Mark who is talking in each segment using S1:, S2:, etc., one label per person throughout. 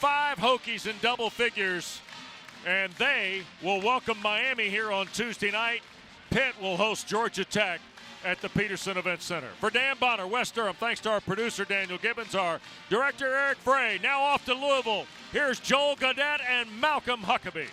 S1: 5 Hokies in double figures, and they will welcome Miami here on Tuesday night. Pitt will host Georgia Tech at the Peterson Event Center. For Dan Bonner, West Durham, thanks to our producer Daniel Gibbons, our director Eric Frey. Now off to Louisville. Here's Joel Gaudette and Malcolm Huckabee.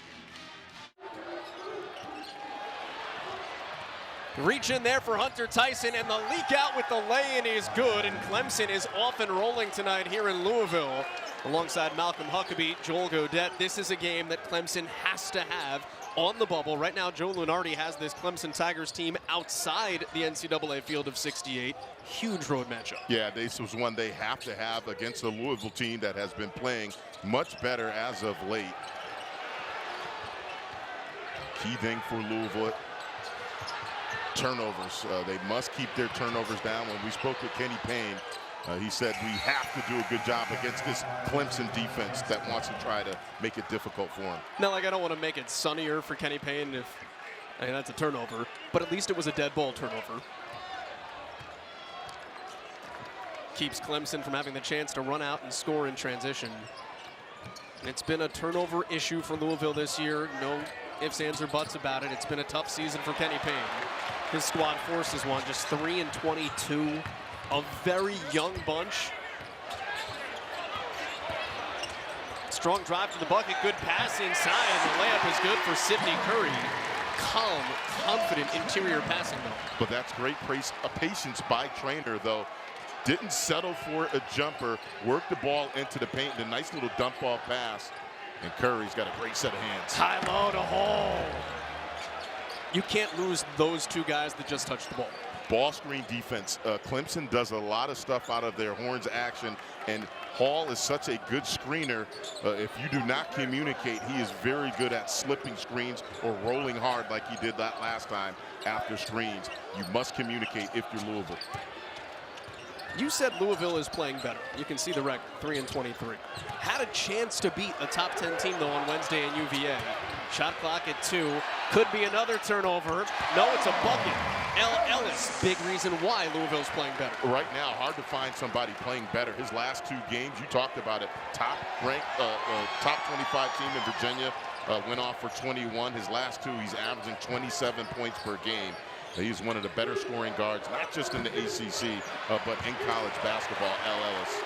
S2: Reach in there for Hunter Tyson, and the leak out with the lay-in is good, and Clemson is off and rolling tonight here in Louisville. Alongside Malcolm Huckabee, Joel Gaudette, this is a game that Clemson has to have on the bubble. Right now, Joe Lunardi has this Clemson Tigers team outside the NCAA field of 68. Huge road matchup.
S3: Yeah, this was one they have to have against a Louisville team that has been playing much better as of late. Key thing for Louisville, turnovers. They must keep their turnovers down. When we spoke with Kenny Payne, he said we have to do a good job against this Clemson defense that wants to try to make it difficult for him.
S2: Now, like, I don't want to make it sunnier for Kenny Payne if that's a turnover, but at least it was a dead ball turnover. Keeps Clemson from having the chance to run out and score in transition. It's been a turnover issue for Louisville this year. No ifs, ands, or buts about it. It's been a tough season for Kenny Payne. His squad forces one, just 3-22. A very young bunch. Strong drive to the bucket, good pass inside, and the layup is good for Sidney Curry. Calm, confident interior passing, though.
S3: But that's great patience by Traynor, though. Didn't settle for a jumper, worked the ball into the paint, and a nice little dump off pass. And Curry's got a great set of hands.
S2: High low to Hall. You can't lose those two guys that just touched the ball.
S3: Ball screen defense. Clemson does a lot of stuff out of their horns action, and Hall is such a good screener. If you do not communicate, he is very good at slipping screens or rolling hard like he did that last time after screens. You must communicate if you're Louisville.
S2: You said Louisville is playing better. You can see the record, 3-23. Had a chance to beat a top 10 team, though, on Wednesday in UVA. Shot clock at 2. Could be another turnover. No, it's a bucket. Ellis, big reason why Louisville's playing better.
S3: Right now, hard to find somebody playing better. His last 2 games, you talked about it, top 25 team in Virginia, went off for 21. His last 2, he's averaging 27 points per game. He's one of the better scoring guards, not just in the ACC, but in college basketball. Ellis.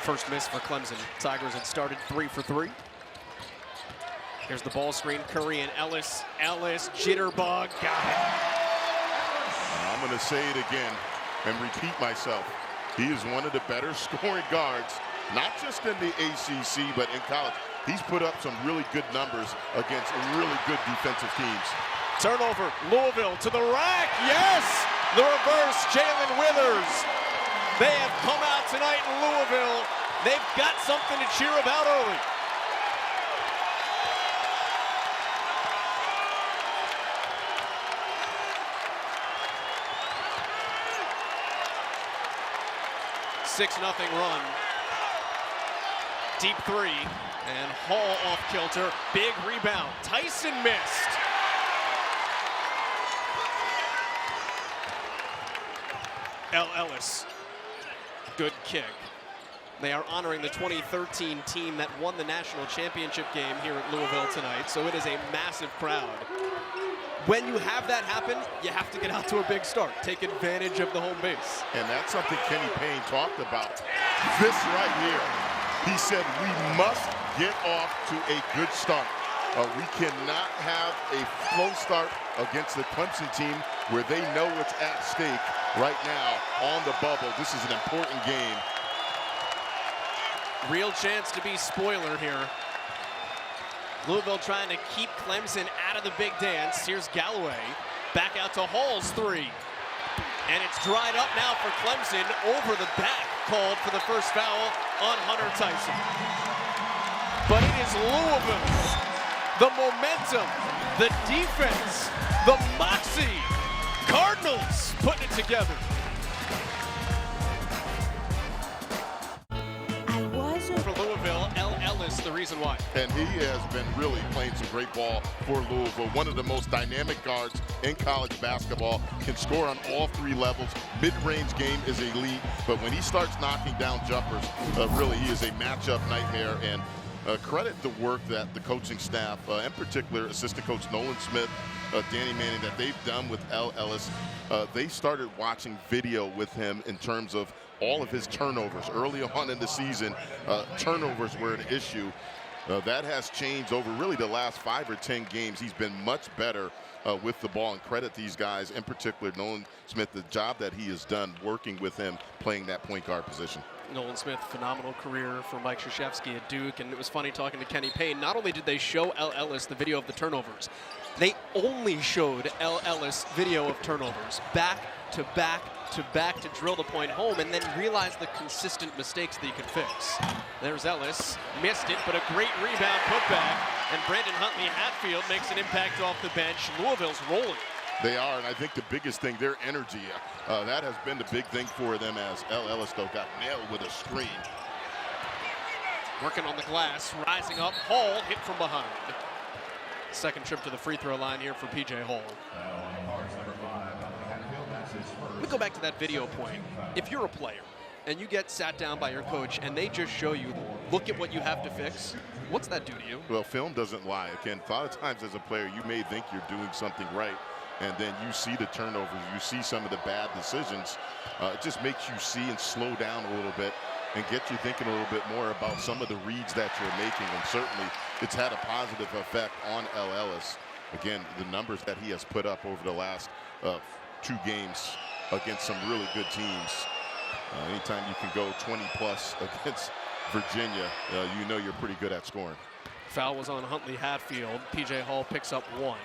S2: First miss for Clemson. Tigers had started 3 for 3. Here's the ball screen, Curry and Ellis. Ellis, jitterbug, got it.
S3: I'm going to say it again and repeat myself. He is one of the better scoring guards, not just in the ACC, but in college. He's put up some really good numbers against really good defensive teams.
S2: Turnover, Louisville to the rack, yes! The reverse, Jalen Withers. They have come out tonight in Louisville. They've got something to cheer about early. $6-0 run. Deep 3, and Hall off kilter. Big rebound. Tyson missed. Ellis, good kick. They are honoring the 2013 team that won the national championship game here at Louisville tonight, so it is a massive crowd. When you have that happen, you have to get out to a big start. Take advantage of the home base.
S3: And that's something Kenny Payne talked about. This right here, he said we must get off to a good start. We cannot have a slow start against the Clemson team where they know what's at stake right now on the bubble. This is an important game.
S2: Real chance to be spoiler here. Louisville trying to keep Clemson out of the big dance. Here's Galloway. Back out to Hall's 3. And it's dried up now for Clemson. Over the back, called for the first foul on Hunter Tyson. But it is Louisville. The momentum, the defense, the moxie. Cardinals putting it together. For Louisville, Ellis, the reason why.
S3: And he has been really playing some great ball for Louisville. One of the most dynamic guards in college basketball, can score on all 3 levels. Mid-range game is elite, but when he starts knocking down jumpers, really he is a matchup nightmare. And credit the work that the coaching staff, in particular assistant coach Nolan Smith, Danny Manning, that they've done with Ellis. They started watching video with him in terms of all of his turnovers. Early on in the season, turnovers were an issue. That has changed over really the last 5 or 10 games. He's been much better with the ball, and credit these guys, in particular Nolan Smith, the job that he has done working with him playing that point guard position.
S2: Nolan Smith, phenomenal career for Mike Krzyzewski at Duke, and it was funny talking to Kenny Payne. Not only did they show Ellis the video of the turnovers, they only showed Ellis video of turnovers back to back to back to drill the point home, and then realized the consistent mistakes that he could fix. There's Ellis, missed it, but a great rebound putback, and Brandon Huntley-Hatfield makes an impact off the bench. Louisville's rolling.
S3: They are, and I think the biggest thing, their energy, that has been the big thing for them, as Ellis, though, got nailed with a screen.
S2: Working on the glass, rising up, Hall hit from behind. Second trip to the free throw line here for P.J. Hall. Let me go back to that video point. If you're a player and you get sat down by your coach and they just show you, look at what you have to fix, what's that do to you?
S3: Well, film doesn't lie. Again, a lot of times as a player, you may think you're doing something right, and then you see the turnovers, you see some of the bad decisions. It just makes you see and slow down a little bit and get you thinking a little bit more about some of the reads that you're making, and certainly it's had a positive effect on Ellis. Again, the numbers that he has put up over the last 2 games against some really good teams. Anytime you can go 20+ against Virginia, you know you're pretty good at scoring.
S2: Foul was on Huntley-Hatfield. P.J. Hall picks up 1.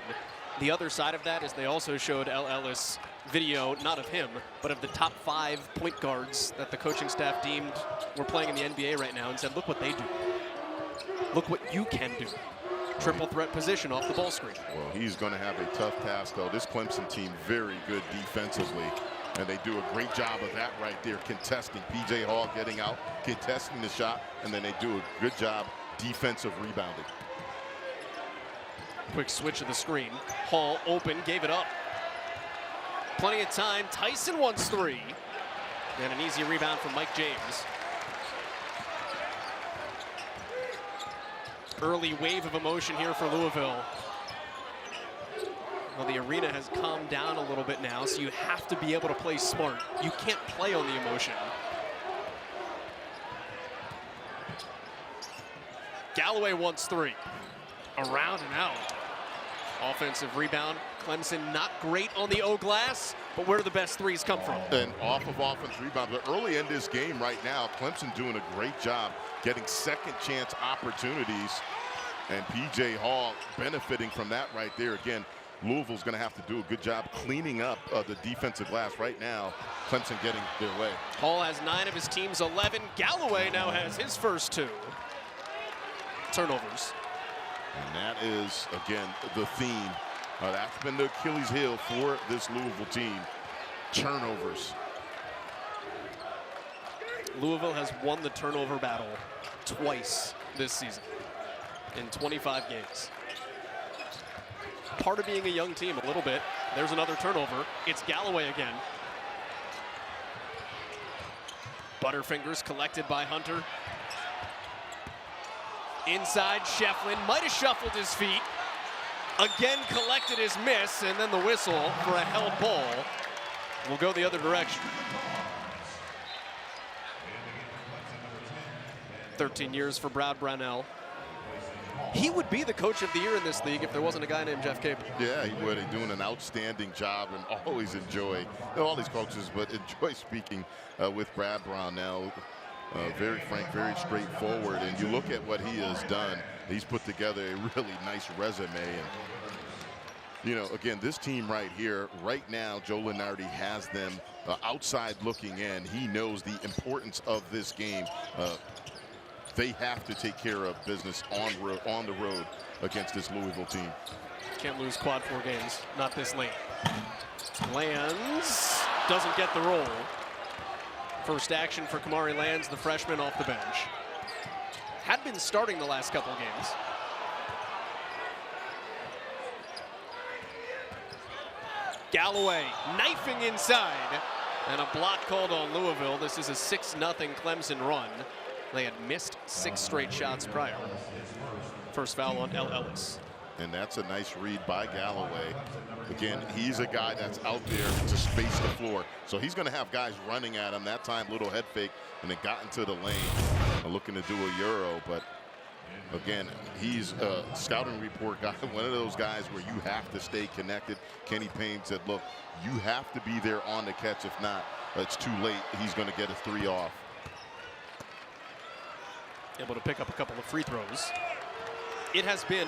S2: The other side of that is they also showed Ellis video, not of him, but of the top 5 point guards that the coaching staff deemed were playing in the NBA right now, and said, look what they do. Look what you can do. Triple threat position off the ball screen.
S3: Well, he's going to have a tough task, though. This Clemson team, very good defensively, and they do a great job of that right there, contesting. P.J. Hall getting out, contesting the shot, and then they do a good job defensive rebounding.
S2: Quick switch of the screen. Hall open, gave it up. Plenty of time. Tyson wants 3. And an easy rebound from Mike James. Early wave of emotion here for Louisville. Well, the arena has calmed down a little bit now, so you have to be able to play smart. You can't play on the emotion. Galloway wants 3. Around and out. Offensive rebound. Clemson not great on the O glass, but where do the best 3s come from?
S3: And off of offense rebound. But early in this game right now, Clemson doing a great job getting second chance opportunities. And P.J. Hall benefiting from that right there. Again, Louisville's going to have to do a good job cleaning up the defensive glass right now. Clemson getting their way.
S2: Hall has 9 of his team's 11. Galloway now has his first 2 turnovers.
S3: And that is, again, the theme. That's been the Achilles heel for this Louisville team. Turnovers.
S2: Louisville has won the turnover battle twice this season in 25 games. Part of being a young team a little bit. There's another turnover. It's Galloway again. Butterfingers collected by Hunter. Inside, Shefflin might have shuffled his feet. Again collected his miss, and then the whistle for a held ball will go the other direction. 13 years for Brad Brownell. He would be the coach of the year in this league if there wasn't a guy named Jeff Capel.
S3: Yeah, he would. He's doing an outstanding job, and always enjoy, all these coaches, but enjoy speaking with Brad Brownell. Very frank, very straightforward, and you look at what he has done. He's put together a really nice resume, and you know, again, this team right here, right now, Joe Lunardi has them outside looking in. He knows the importance of this game. They have to take care of business on the road against this Louisville team.
S2: Can't lose quad 4 games, not this late. Lands doesn't get the roll. First action for Kamari Lands, the freshman off the bench. had been starting the last couple of games. Galloway knifing inside, and a block called on Louisville. This is a 6-0 Clemson run. They had missed 6 straight shots prior. First foul on Ellis.
S3: And that's a nice read by Galloway. Again, he's a guy that's out there to space the floor. So he's going to have guys running at him. That time, little head fake, and then got into the lane. Looking to do a Euro, but again, he's a scouting report guy, one of those guys where you have to stay connected. Kenny Payne said, look, you have to be there on the catch. If not, it's too late. He's going to get a 3 off.
S2: Able to pick up a couple of free throws. It has been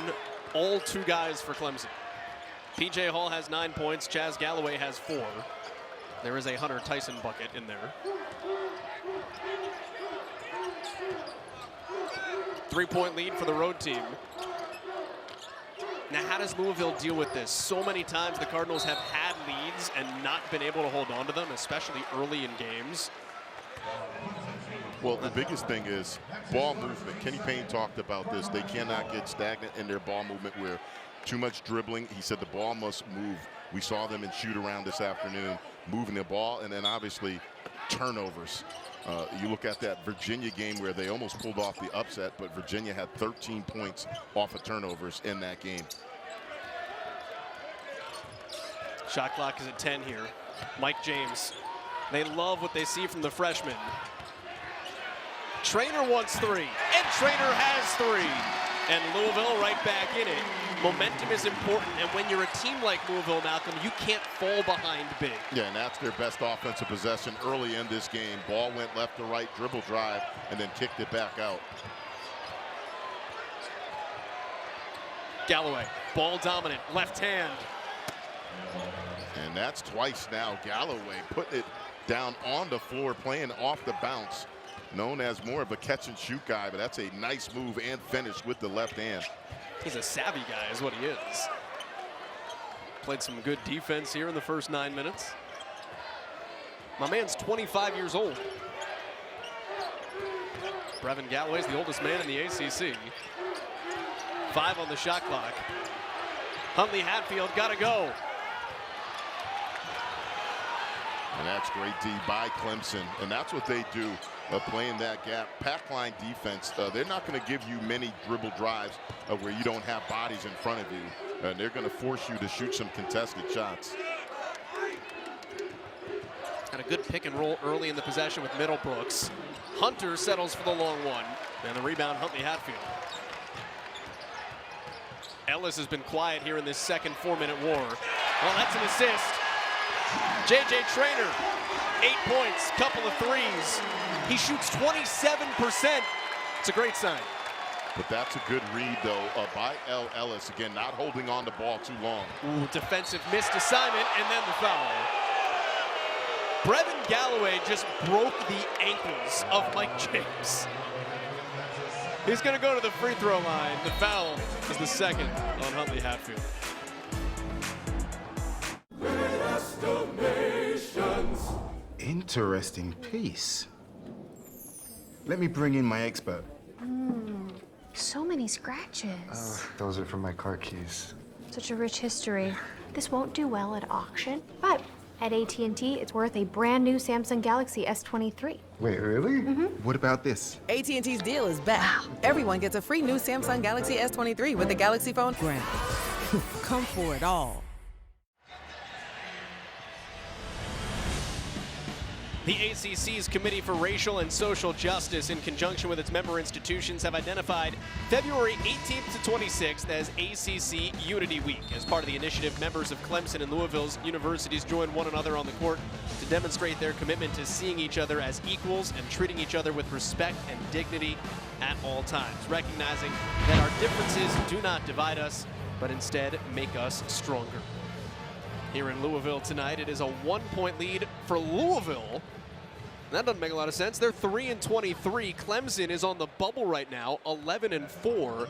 S2: all 2 guys for Clemson. P.J. Hall has 9 points. Chaz Galloway has 4. There is a Hunter Tyson bucket in there. 3-point lead for the road team. Now, how does Louisville deal with this? So many times the Cardinals have had leads and not been able to hold on to them, especially early in games.
S3: Well, the biggest thing is ball movement. Kenny Payne talked about this. They cannot get stagnant in their ball movement where too much dribbling. He said the ball must move. We saw them in shoot around this afternoon, moving the ball, and then obviously turnovers. You look at that Virginia game where they almost pulled off the upset, but Virginia had 13 points off of turnovers in that game.
S2: Shot clock is at 10 here. Mike James. They love what they see from the freshman. Traynor wants 3, and Traynor has 3. And Louisville right back in it. Momentum is important, and when you're a team like Louisville, Malcolm, you can't fall behind big.
S3: Yeah, and that's their best offensive possession early in this game. Ball went left to right, dribble drive, and then kicked it back out.
S2: Galloway, ball dominant, left hand.
S3: And that's twice now. Galloway putting it down on the floor, playing off the bounce. Known as more of a catch and shoot guy, but that's a nice move and finish with the left hand.
S2: He's a savvy guy is what he is. Played some good defense here in the first 9 minutes. My man's 25 years old. Brevin Galloway's the oldest man in the ACC. 5 on the shot clock. Huntley Hatfield got to go.
S3: And that's great D by Clemson, and that's what they do, playing that gap. Pack line defense, they're not going to give you many dribble drives where you don't have bodies in front of you. And they're going to force you to shoot some contested shots.
S2: Had a good pick and roll early in the possession with Middlebrooks. Hunter settles for the long one, and the rebound, Huntley Hatfield. Ellis has been quiet here in this second 4-minute war. Well, that's an assist. J.J. Traynor, 8 points, couple of threes. He shoots 27%. It's a great sign.
S3: But that's a good read, though, by Ellis. Again, not holding on the ball too long.
S2: Ooh, defensive missed assignment, and then the foul. Brevin Galloway just broke the ankles of Mike James. He's going to go to the free throw line. The foul is the second on Huntley Hatfield.
S4: Interesting piece. Let me bring in my expert.
S5: So many scratches.
S6: Those are from my car keys.
S5: Such a rich history. This won't do well at auction, but at AT&T, it's worth a brand new Samsung Galaxy S23.
S6: Wait, really?
S4: What about this?
S7: AT&T's deal is back. Everyone gets a free new Samsung Galaxy S23 with the Galaxy phone granted. Come for it all.
S2: The ACC's Committee for Racial and Social Justice, in conjunction with its member institutions, have identified February 18th to 26th as ACC Unity Week. As part of the initiative, members of Clemson and Louisville's universities join one another on the court to demonstrate their commitment to seeing each other as equals and treating each other with respect and dignity at all times, recognizing that our differences do not divide us, but instead make us stronger. Here in Louisville tonight, it is a 1-point lead for Louisville. That doesn't make a lot of sense. They're 3-23. Clemson is on the bubble right now, 11-4.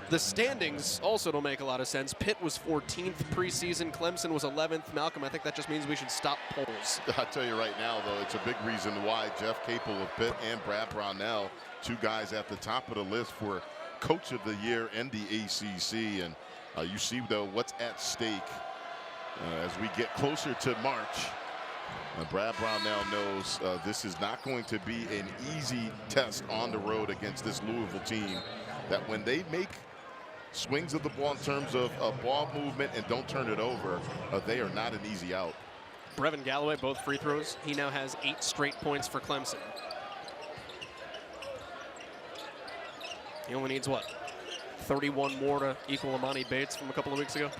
S2: The standings also don't make a lot of sense. Pitt was 14th preseason. Clemson was 11th. Malcolm, I think that just means we should stop polls.
S3: I'll tell you right now, though, it's a big reason why Jeff Capel of Pitt and Brad Brownell, two guys at the top of the list for Coach of the Year in the ACC. And you see, though, what's at stake as we get closer to March. Brad Brownell knows this is not going to be an easy test on the road against this Louisville team, that when they make swings of the ball in terms of ball movement and don't turn it over, they are not an easy out.
S2: Brevin Galloway, both free throws. He now has 8 straight points for Clemson. He only needs, what, 31 more to equal Amani Bates from a couple of weeks ago?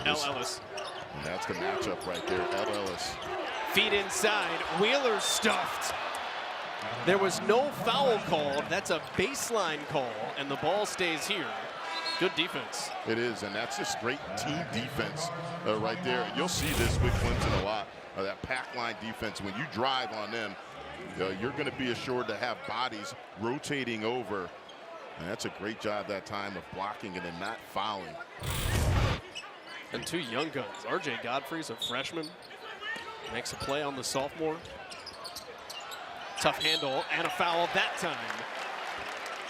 S2: Ellis.
S3: And that's the matchup right there, Ellis.
S2: Feet inside, Wheeler stuffed. There was no foul called. That's a baseline call, and the ball stays here. Good defense.
S3: It is, and that's just great team defense right there. And you'll see this with Clemson a lot, that pack line defense. When you drive on them, you're going to be assured to have bodies rotating over. And that's a great job that time of blocking it and not fouling.
S2: And 2 young guns. RJ Godfrey's a freshman. Makes a play on the sophomore. Tough handle and a foul that time.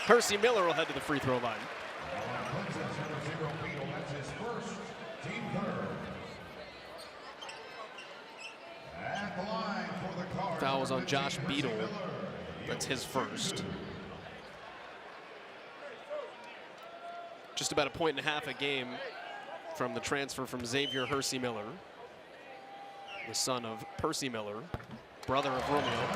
S2: Percy Miller will head to the free throw line. Foul was on Josh Beadle. That's his first. Just about a point and a half a game from the transfer from Xavier Hersey Miller, the son of Percy Miller, brother of Romeo.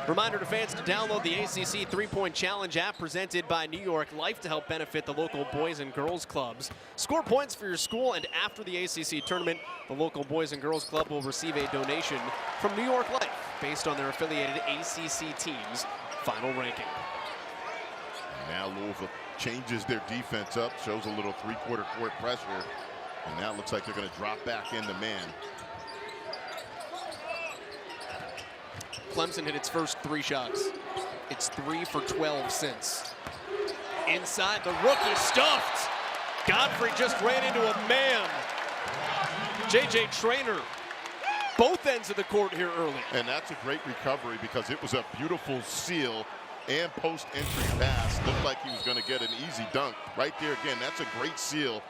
S2: Reminder to fans to download the ACC 3-Point Challenge app presented by New York Life to help benefit the local boys and girls clubs. Score points for your school, and after the ACC tournament, the local boys and girls club will receive a donation from New York Life based on their affiliated ACC team's final ranking.
S3: Now Louisville changes their defense up, shows a little 3-quarter court pressure, and now it looks like they're going to drop back into man.
S2: Clemson hit its first 3 shots. It's 3 for 12 since. Inside, the rookie stuffed. Godfrey just ran into a man. J.J. Traynor, both ends of the court here early.
S3: And that's a great recovery because it was a beautiful seal and post-entry pass. Looked like he was going to get an easy dunk. Right there again, that's a great seal.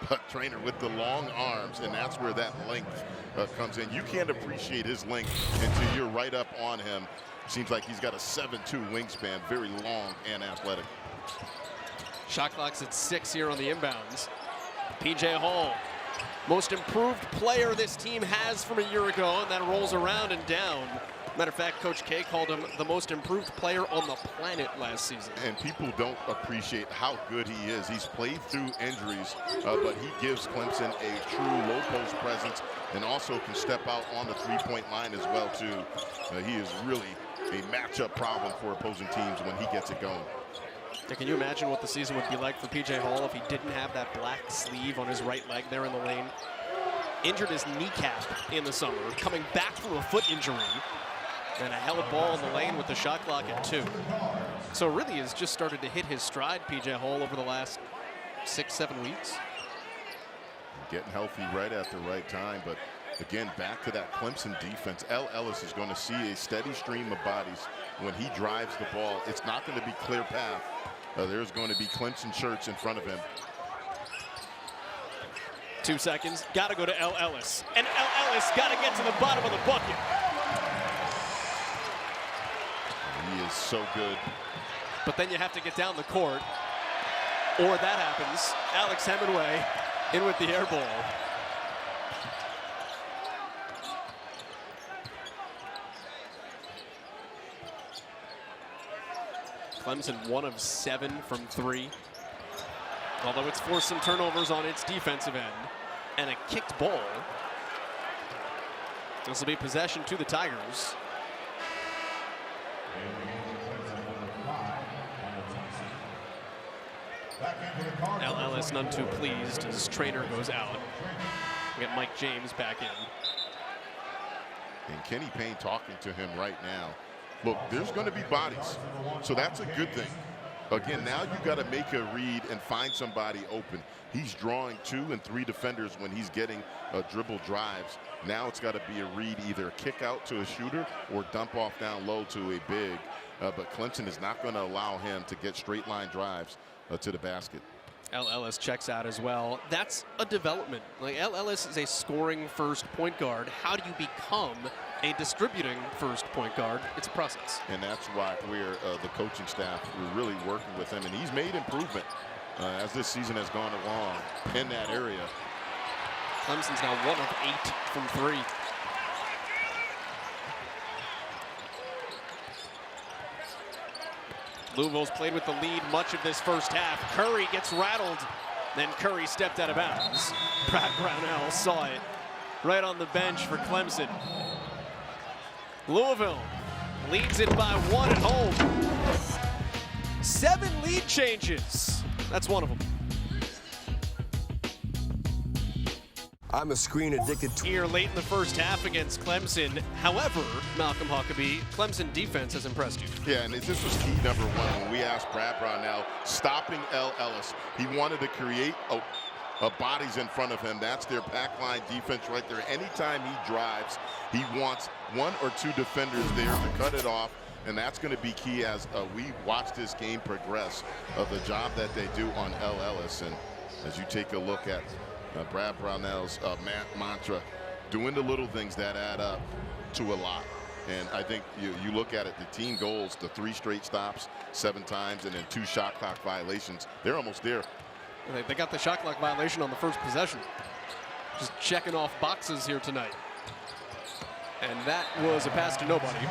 S3: But Traynor with the long arms, and that's where that length comes in. You can't appreciate his length until you're right up on him. Seems like he's got a 7'2" wingspan, very long and athletic.
S2: Shot clock's at 6 here on the inbounds. P.J. Hall, most improved player this team has from a year ago, and that rolls around and down. Matter of fact, Coach K called him the most improved player on the planet last season.
S3: And people don't appreciate how good he is. He's played through injuries, but he gives Clemson a true low-post presence and also can step out on the 3-point line as well, too. He is really a matchup problem for opposing teams when he gets it going.
S2: Yeah, can you imagine what the season would be like for P.J. Hall if he didn't have that black sleeve on his right leg there in the lane? Injured his kneecap in the summer, coming back from a foot injury. And a held ball in the lane with the shot clock at 2. So really has just started to hit his stride, P.J. Hall, over the last 6-7 weeks.
S3: Getting healthy right at the right time, but again, back to that Clemson defense. Ellis is going to see a steady stream of bodies when he drives the ball. It's not going to be clear path. There's going to be Clemson shirts in front of him.
S2: 2 seconds, got to go to Ellis. And Ellis got to get to the bottom of the bucket.
S3: He is so good.
S2: But then you have to get down the court, or that happens. Alex Hemingway in with the air ball. Clemson 1 of 7 from 3. Although it's forced some turnovers on its defensive end and a kicked ball. This will be possession to the Tigers. Ellis none too pleased as Traynor goes out. We get Mike James back in.
S3: And Kenny Payne talking to him right now. look, there's going to be bodies. So that's a good thing. Again, now you got to make a read and find somebody open. He's drawing 2 and 3 defenders when he's getting dribble drives. Now it's got to be a read, either a kick out to a shooter or dump off down low to a big. But Clemson is not going to allow him to get straight line drives to the basket.
S2: Ellis checks out as well. That's a development. Like, Ellis is a scoring first point guard. How do you become a distributing first point guard? It's a process.
S3: And that's why we're the coaching staff, we're really working with him, and he's made improvement as this season has gone along in that area.
S2: Clemson's now 1 of 8 from 3. Louisville's played with the lead much of this first half. Curry gets rattled. Then Curry stepped out of bounds. Brad Brownell saw it right on the bench for Clemson. Louisville leads it by 1 at home. 7 lead changes. That's one of them.
S8: I'm a screen addicted
S2: Here late in the first half against Clemson. However, Malcolm Huckabee, Clemson defense has impressed you.
S3: Yeah, and this was key number 1 when we asked Brad Brownell, stopping Ellis. He wanted to create bodies in front of him. That's their pack line defense right there. Anytime he drives, he wants 1 or 2 defenders there to cut it off. And that's going to be key as we watch this game progress of the job that they do on Ellis. And as you take a look at Brad Brownell's mantra, doing the little things that add up to a lot. And I think you look at it, the team goals, the 3 straight stops 7 times and then 2 shot clock violations. They're almost there.
S2: They got the shot clock violation on the first possession. Just checking off boxes here tonight. And that was a pass to nobody.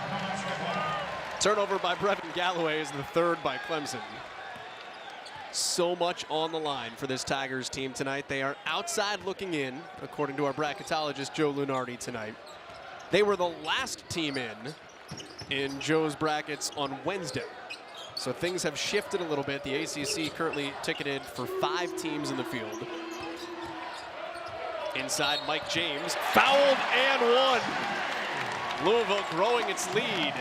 S2: Turnover by Brevin Galloway is the 3rd by Clemson. So much on the line for this Tigers team tonight. They are outside looking in, according to our bracketologist, Joe Lunardi, tonight. They were the last team in Joe's brackets on Wednesday. So things have shifted a little bit. The ACC currently ticketed for 5 teams in the field. Inside, Mike James, fouled and 1. Louisville growing its lead.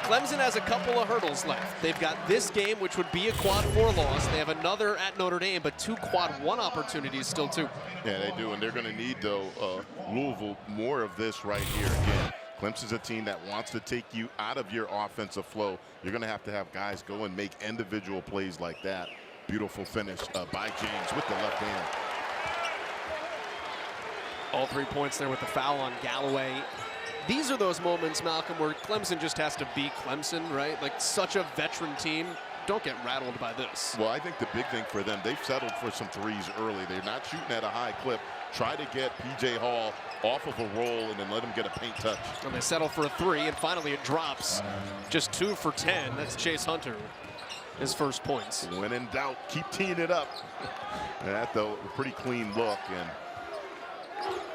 S2: Clemson has a couple of hurdles left. They've got this game, which would be a quad 4 loss. They have another at Notre Dame, but 2 quad 1 opportunities still too.
S3: Yeah, they do, and they're going to need, though, Louisville more of this right here. Again, Clemson's a team that wants to take you out of your offensive flow. You're going to have guys go and make individual plays like that. Beautiful finish by James with the left hand.
S2: All 3 points there with the foul on Galloway. These are those moments, Malcolm, where Clemson just has to be Clemson, right? Like, such a veteran team. Don't get rattled by this.
S3: Well, I think the big thing for them, they've settled for some threes early. They're not shooting at a high clip. Try to get P.J. Hall off of a roll and then let him get a paint touch.
S2: And they settle for a 3, and finally it drops. Just 2 for 10. That's Chase Hunter, his first points.
S3: When in doubt, keep teeing it up. That, though, a pretty clean look. And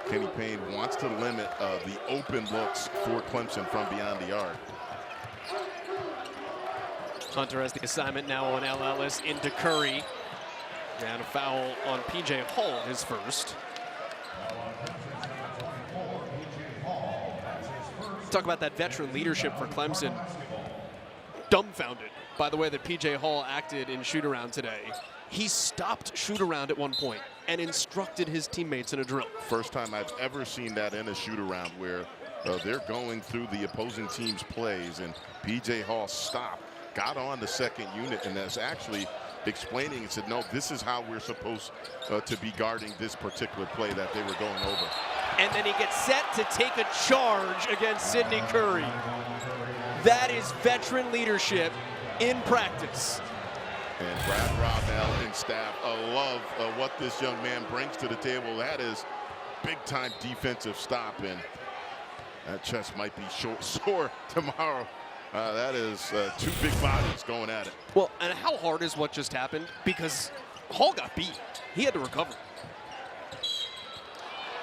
S3: Kenny Payne wants to limit the open looks for Clemson from beyond the arc.
S2: Hunter has the assignment now on Ellis into Curry. And a foul on P.J. Hall, his first. Talk about that veteran leadership for Clemson. Dumbfounded by the way that P.J. Hall acted in shoot-around today. He stopped shoot-around at one point and instructed his teammates in a drill.
S3: First time I've ever seen that in a shoot-around where they're going through the opposing team's plays, and P.J. Hall stopped, got on the second unit, and that's actually explaining and said, no, this is how we're supposed to be guarding this particular play that they were going over.
S2: And then he gets set to take a charge against Sidney Curry. That is veteran leadership in practice.
S3: And Brad Brownell and staff love what this young man brings to the table. That is big-time defensive stop, and that chest might be sore tomorrow. That is 2 big bodies going at it.
S2: Well, and how hard is what just happened? Because Hall got beat. He had to recover.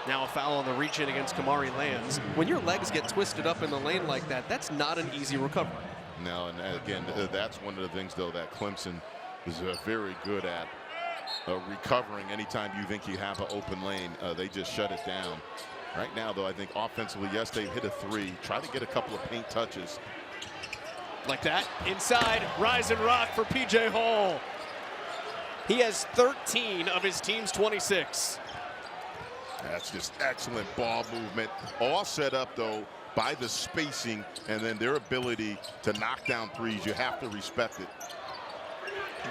S2: Now a foul on the reach-in against Kamari Lands. When your legs get twisted up in the lane like that, that's not an easy recovery.
S3: No, and again, that's one of the things, though, that Clemson is very good at, recovering anytime you think you have an open lane. They just shut it down. Right now, though, I think offensively, yes, they hit a three. Try to get a couple of paint touches.
S2: Like that, inside, rise and rock for P.J. Hall. He has 13 of his team's 26.
S3: That's just excellent ball movement. All set up, though, by the spacing and then their ability to knock down threes. You have to respect it.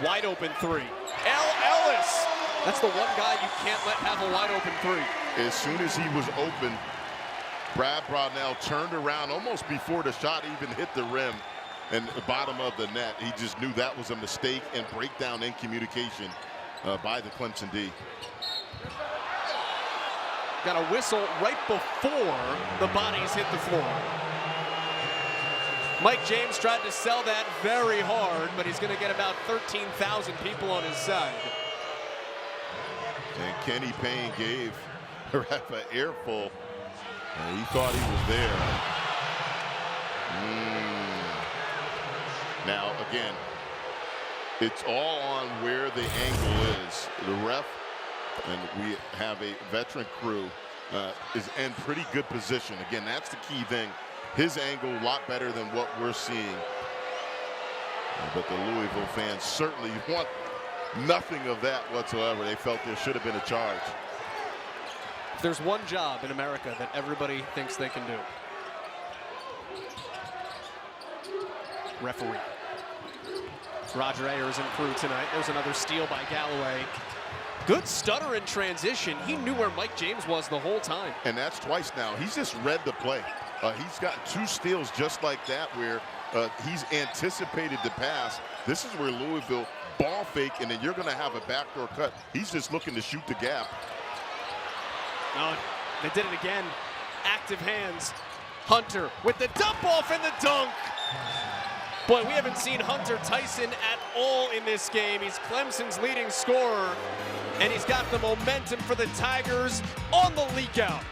S2: Wide open three. Ellis. That's the one guy you can't let have a wide open three.
S3: As soon as he was open, Brad Brownell turned around almost before the shot even hit the rim and the bottom of the net. He just knew that was a mistake and breakdown in communication by the Clemson D.
S2: Got a whistle right before the bodies hit the floor. Mike James tried to sell that very hard, but he's going to get about 13,000 people on his side.
S3: And Kenny Payne gave the ref an earful. He thought he was there. Now, again, it's all on where the angle is. The ref, and we have a veteran crew, is in pretty good position. Again, that's the key thing. His angle a lot better than what we're seeing. But the Louisville fans certainly want nothing of that whatsoever. They felt there should have been a charge.
S2: If there's one job in America that everybody thinks they can do, referee. Roger Ayers and crew tonight. There's another steal by Galloway. Good stutter in transition. He knew where Mike James was the whole time.
S3: And that's twice now. He's just read the play. He's got two steals just like that where he's anticipated the pass. This is where Louisville ball fake, and then you're going to have a backdoor cut. He's just looking to shoot the gap.
S2: Oh, they did it again. Active hands. Hunter with the dump off and the dunk. Boy, we haven't seen Hunter Tyson at all in this game. He's Clemson's leading scorer, and he's got the momentum for the Tigers on the leak out.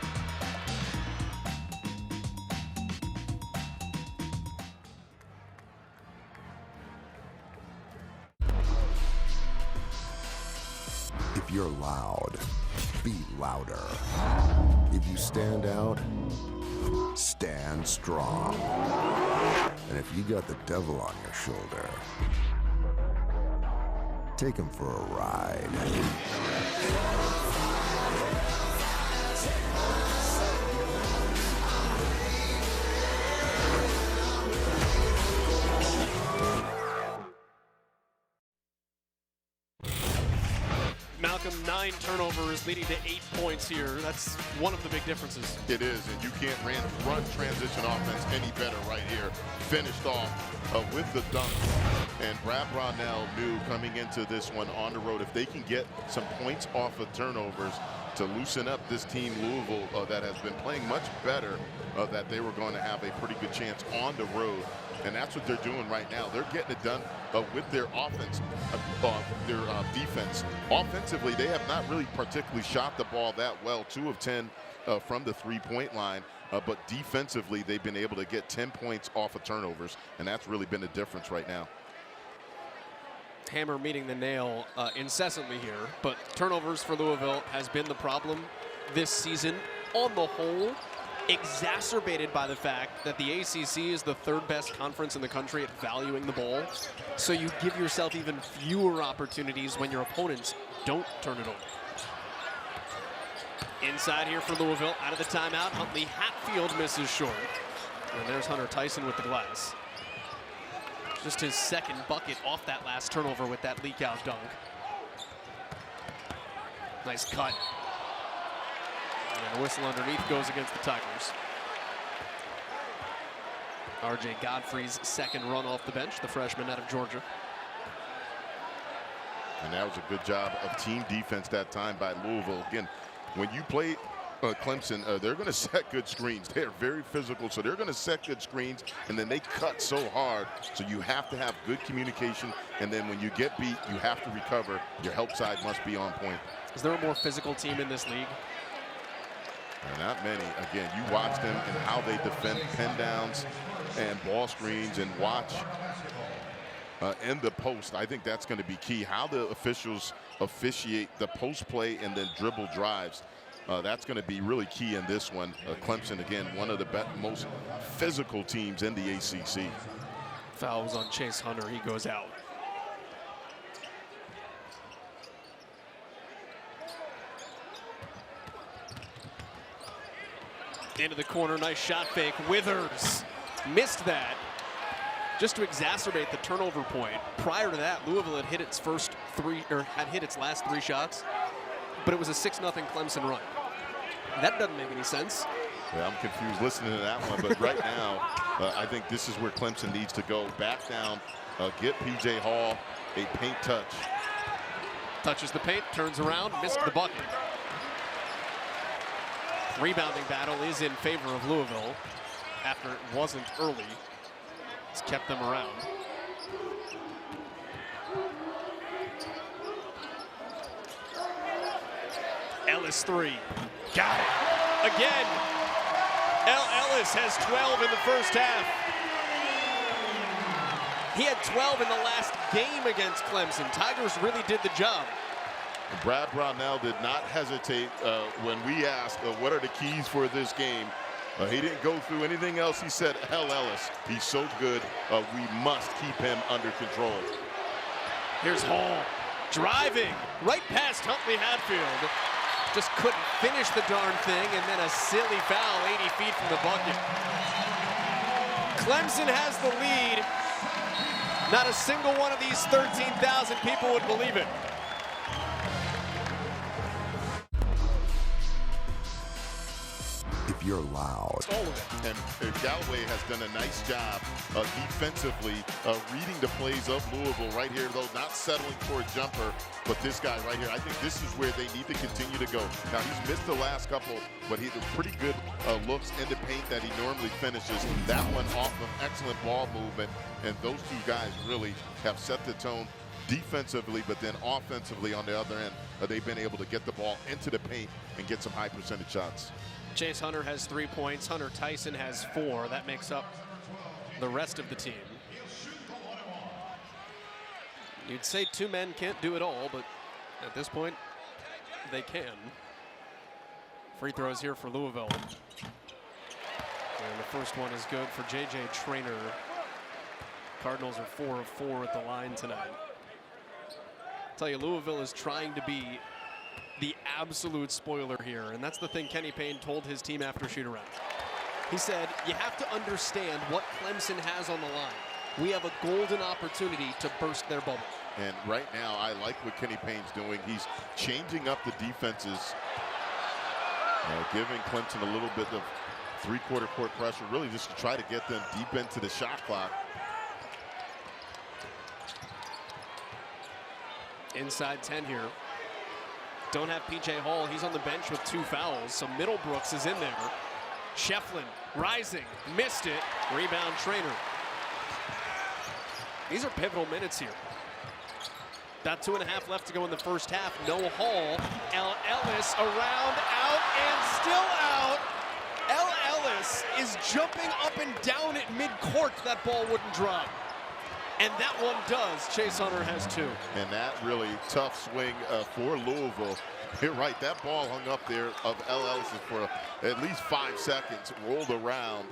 S8: If you're loud, be louder. If you stand out, stand strong. And if you got the devil on your shoulder, take him for a ride.
S2: Malcolm, 9 turnovers leading to 8 points here. That's one of the big differences.
S3: It is, and you can't run transition offense any better right here. Finished off with the dunk. And Brad Brownell knew coming into this one on the road, if they can get some points off of turnovers to loosen up this team, Louisville, that has been playing much better, that they were going to have a pretty good chance on the road. And that's what they're doing right now. They're getting it done with their offense, their defense. Offensively, they have not really particularly shot the ball that well. 2 of 10 from the three-point line. But defensively, they've been able to get 10 points off of turnovers. And that's really been the difference right now.
S2: Hammer meeting the nail incessantly here. But turnovers for Louisville has been the problem this season on the whole, exacerbated by the fact that the ACC is the 3rd best conference in the country at valuing the ball. So you give yourself even fewer opportunities when your opponents don't turn it over. Inside here for Louisville, out of the timeout, Huntley Hatfield misses short. And there's Hunter Tyson with the glass. Just his 2nd bucket off that last turnover with that leak out dunk. Nice cut. And the whistle underneath goes against the Tigers. R.J. Godfrey's 2nd run off the bench, the freshman out of Georgia.
S3: And that was a good job of team defense that time by Louisville. Again, when you play Clemson, they're going to set good screens. They're very physical, so they're going to set good screens, and then they cut so hard. So you have to have good communication, and then when you get beat, you have to recover. Your help side must be on point.
S2: Is there a more physical team in this league?
S3: Not many. Again, you watch them and how they defend pin downs and ball screens, and watch in the post. I think that's going to be key. How the officials officiate the post play and then dribble drives. that's going to be really key in this one. Clemson, again, one of the most physical teams in the ACC.
S2: Foul was on Chase Hunter. He goes out. Into the corner, nice shot fake. Withers missed that. Just to exacerbate the turnover point. Prior to that, Louisville had hit its last 3 shots, but it was a 6-0 Clemson run. That doesn't make any sense.
S3: Yeah, I'm confused listening to that one, but right now, I think this is where Clemson needs to go. Back down, get P.J. Hall a paint touch.
S2: Touches the paint, turns around, missed the bucket. Rebounding battle is in favor of Louisville after it wasn't early. It's kept them around. Ellis 3. Got it. Again. Ellis has 12 in the first half. He had 12 in the last game against Clemson. Tigers really did the job.
S3: Brad Brownell did not hesitate when we asked what are the keys for this game. He didn't go through anything else. He said, hell, Ellis, he's so good, we must keep him under control.
S2: Here's Hall driving right past Huntley Hatfield. Just couldn't finish the darn thing, and then a silly foul 80 feet from the bucket. Clemson has the lead. Not a single one of these 13,000 people would believe it.
S8: If you're loud,
S2: All of it.
S3: And Galloway has done a nice job defensively reading the plays of Louisville right here, though not settling for a jumper. But this guy right here, I think this is where they need to continue to go. Now, he's missed the last couple, but he has pretty good looks in the paint that he normally finishes. That one off of excellent ball movement, and those two guys really have set the tone defensively, but then offensively on the other end, they've been able to get the ball into the paint and get some high percentage shots.
S2: Chase Hunter has 3 points. Hunter Tyson has 4. That makes up the rest of the team. You'd say 2 men can't do it all, but at this point, they can. Free throws here for Louisville. And the first one is good for J.J. Traynor. Cardinals are 4 of 4 at the line tonight. I'll tell you, Louisville is trying to be the absolute spoiler here, and that's the thing Kenny Payne told his team after shoot-around. He said, you have to understand what Clemson has on the line. We have a golden opportunity to burst their bubble.
S3: And right now, I like what Kenny Payne's doing. He's changing up the defenses, giving Clemson a little bit of three-quarter court pressure, really just to try to get them deep into the shot clock.
S2: Inside 10 here. Don't have P.J. Hall. He's on the bench with 2 fouls, so Middlebrooks is in there. Shefflin rising, missed it. Rebound Traynor. These are pivotal minutes here. About 2.5 left to go in the first half. No Hall. Ellis around, out, and still out. Ellis is jumping up and down at midcourt. That ball wouldn't drop. And that one does. Chase Hunter has 2.
S3: And that really tough swing for Louisville. You're right, that ball hung up there of Ellis for at least 5 seconds, rolled around.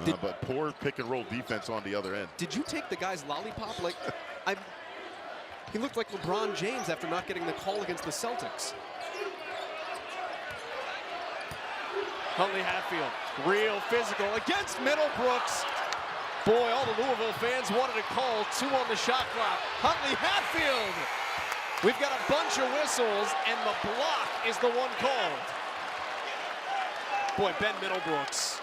S3: But poor pick and roll defense on the other end.
S2: Did you take the guy's lollipop? Like, he looked like LeBron James after not getting the call against the Celtics. Huntley Hatfield, real physical against Middlebrooks. Boy, all the Louisville fans wanted a call. 2 on the shot clock. Huntley Hatfield. We've got a bunch of whistles, and the block is the one called. Boy, Ben Middlebrooks.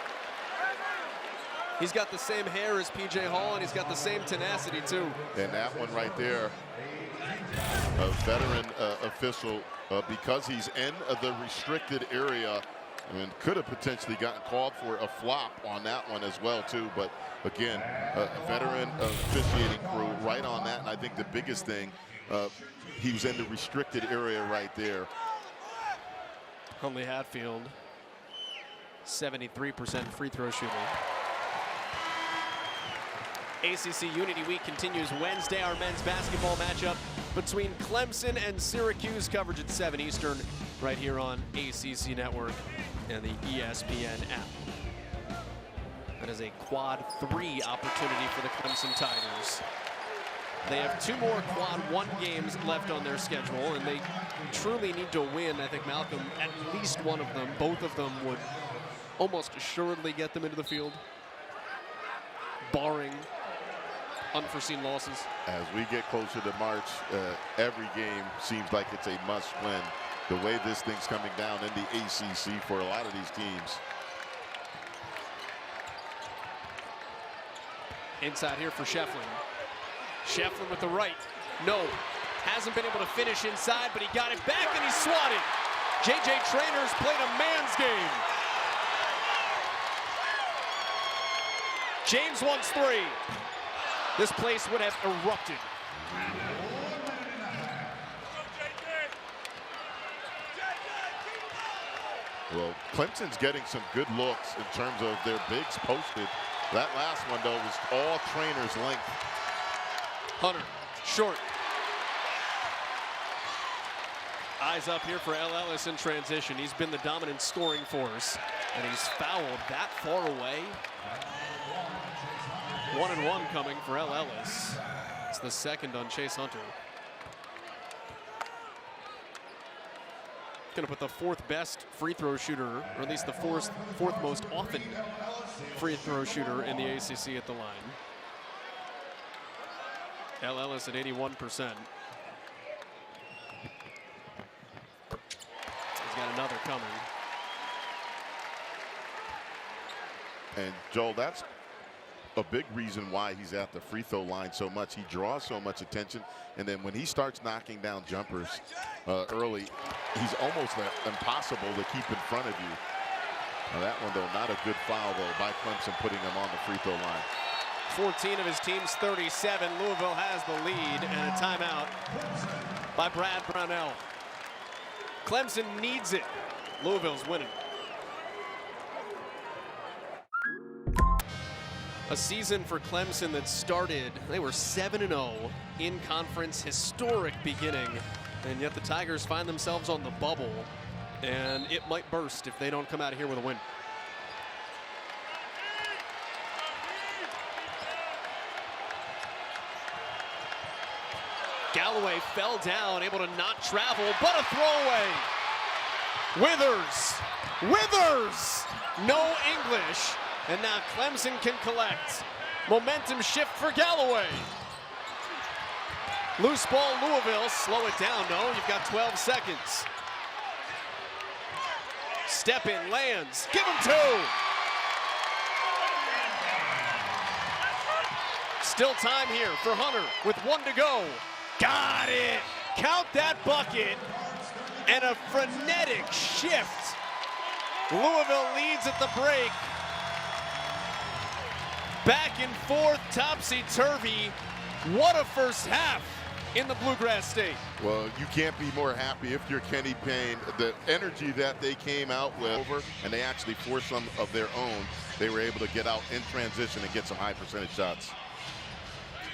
S2: He's got the same hair as P.J. Hall, and he's got the same tenacity, too.
S3: And that one right there, a veteran official, because he's in the restricted area, I mean, could have potentially gotten called for a flop on that one as well, too. But again, a veteran officiating crew right on that. And I think the biggest thing, he was in the restricted area right there.
S2: Huntley Hatfield, 73% free throw shooting. ACC Unity Week continues Wednesday. Our men's basketball matchup between Clemson and Syracuse, coverage at 7 Eastern. right here on ACC Network and the ESPN app. That is a quad 3 opportunity for the Clemson Tigers. They have 2 more quad 1 games left on their schedule, and they truly need to win. I think, Malcolm, at least one of them. Both of them would almost assuredly get them into the field, barring unforeseen losses.
S3: As we get closer to March, every game seems like it's a must-win. The way this thing's coming down in the ACC for a lot of these teams.
S2: Inside here for Shefflin. Shefflin with the right. No. Hasn't been able to finish inside, but he got it back and he swatted. J.J. Traynor's played a man's game. James wants 3. This place would have erupted.
S3: Well, Clemson's getting some good looks in terms of their bigs posted. That last one, though, was all Traynor's length.
S2: Hunter, short. Eyes up here for Ellis in transition. He's been the dominant scoring force, and he's fouled that far away. 1-and-1 coming for Ellis. It's the second on Chase Hunter. Gonna put the 4th best free throw shooter, or at least the fourth most often free throw shooter in the ACC at the line. Ellis at 81%. He's got another coming.
S3: And Joel, that's a big reason why he's at the free throw line so much. He draws so much attention, and then when he starts knocking down jumpers early, he's almost impossible to keep in front of you. Now that one, though, not a good foul, though, by Clemson, putting him on the free throw line.
S2: 14 of his team's 37. Louisville has the lead, and a timeout by Brad Brownell. Clemson needs it. Louisville's winning. A season for Clemson that started, they were 7-0 in conference, historic beginning, and yet the Tigers find themselves on the bubble, and it might burst if they don't come out of here with a win. Galloway fell down, able to not travel, but a throwaway. Withers, no English. And now Clemson can collect. Momentum shift for Galloway. Loose ball, Louisville. Slow it down. No, you've got 12 seconds. Step in, lands. Give him 2. Still time here for Hunter with 1 to go. Got it. Count that bucket. And a frenetic shift. Louisville leads at the break. Back and forth, topsy-turvy. What a first half in the Bluegrass State.
S3: Well, you can't be more happy if you're Kenny Payne. The energy that they came out with, and they actually forced some of their own. They were able to get out in transition and get some high percentage shots.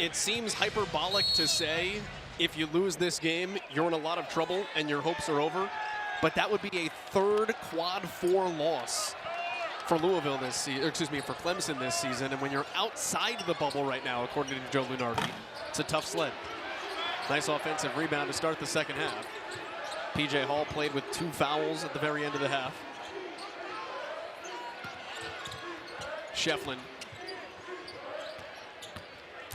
S2: It seems hyperbolic to say if you lose this game, you're in a lot of trouble and your hopes are over. But that would be a 3rd quad 4 loss for Louisville this season, for Clemson this season. And when you're outside the bubble right now, according to Joe Lunardi, it's a tough sled. Nice offensive rebound to start the second half. P.J. Hall played with 2 fouls at the very end of the half. Shefflin.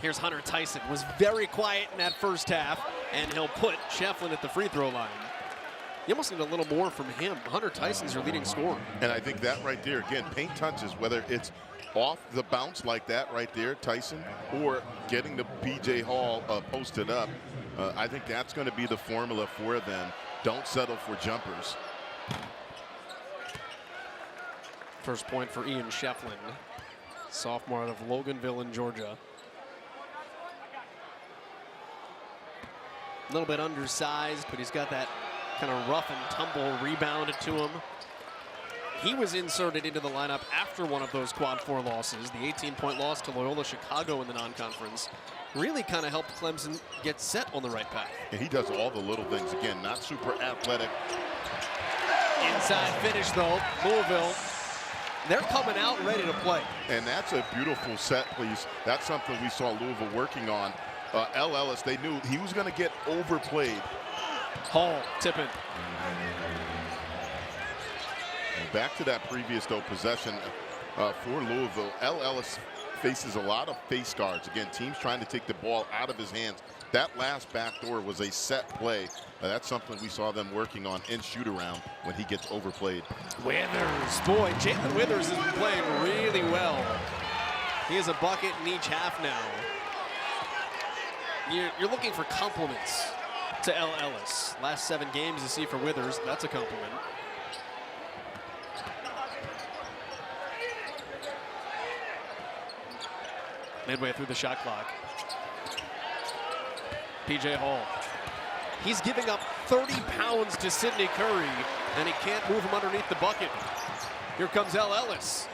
S2: Here's Hunter Tyson. Was very quiet in that first half, and he'll put Shefflin at the free throw line. You almost need a little more from him. Hunter Tyson's your leading scorer.
S3: And I think that right there, again, paint touches, whether it's off the bounce like that right there, Tyson, or getting the P.J. Hall posted up, I think that's going to be the formula for them. Don't settle for jumpers.
S2: First point for Ian Shefflin, sophomore out of Loganville in Georgia. A little bit undersized, but he's got that kind of rough and tumble rebound to him. He was inserted into the lineup after one of those quad 4 losses, the 18-point loss to Loyola Chicago in the non-conference. Really kind of helped Clemson get set on the right path.
S3: And he does all the little things. Again, not super athletic,
S2: Inside finish, though. Louisville, they're coming out ready to play.
S3: And that's a beautiful set, please. That's something we saw Louisville working on. Ellis, they knew he was going to get overplayed.
S2: Hall, tipping.
S3: Back to that previous, though, possession for Louisville. Ellis faces a lot of face guards. Again, teams trying to take the ball out of his hands. That last backdoor was a set play. That's something we saw them working on in shoot-around when he gets overplayed.
S2: Withers, boy, Jalen Withers has been playing really well. He has a bucket in each half now. You're looking for compliments to Ellis. Last 7 games you see for Withers, that's a compliment. Midway through the shot clock. P.J. Hall. He's giving up 30 pounds to Sidney Curry, and he can't move him underneath the bucket. Here comes Ellis.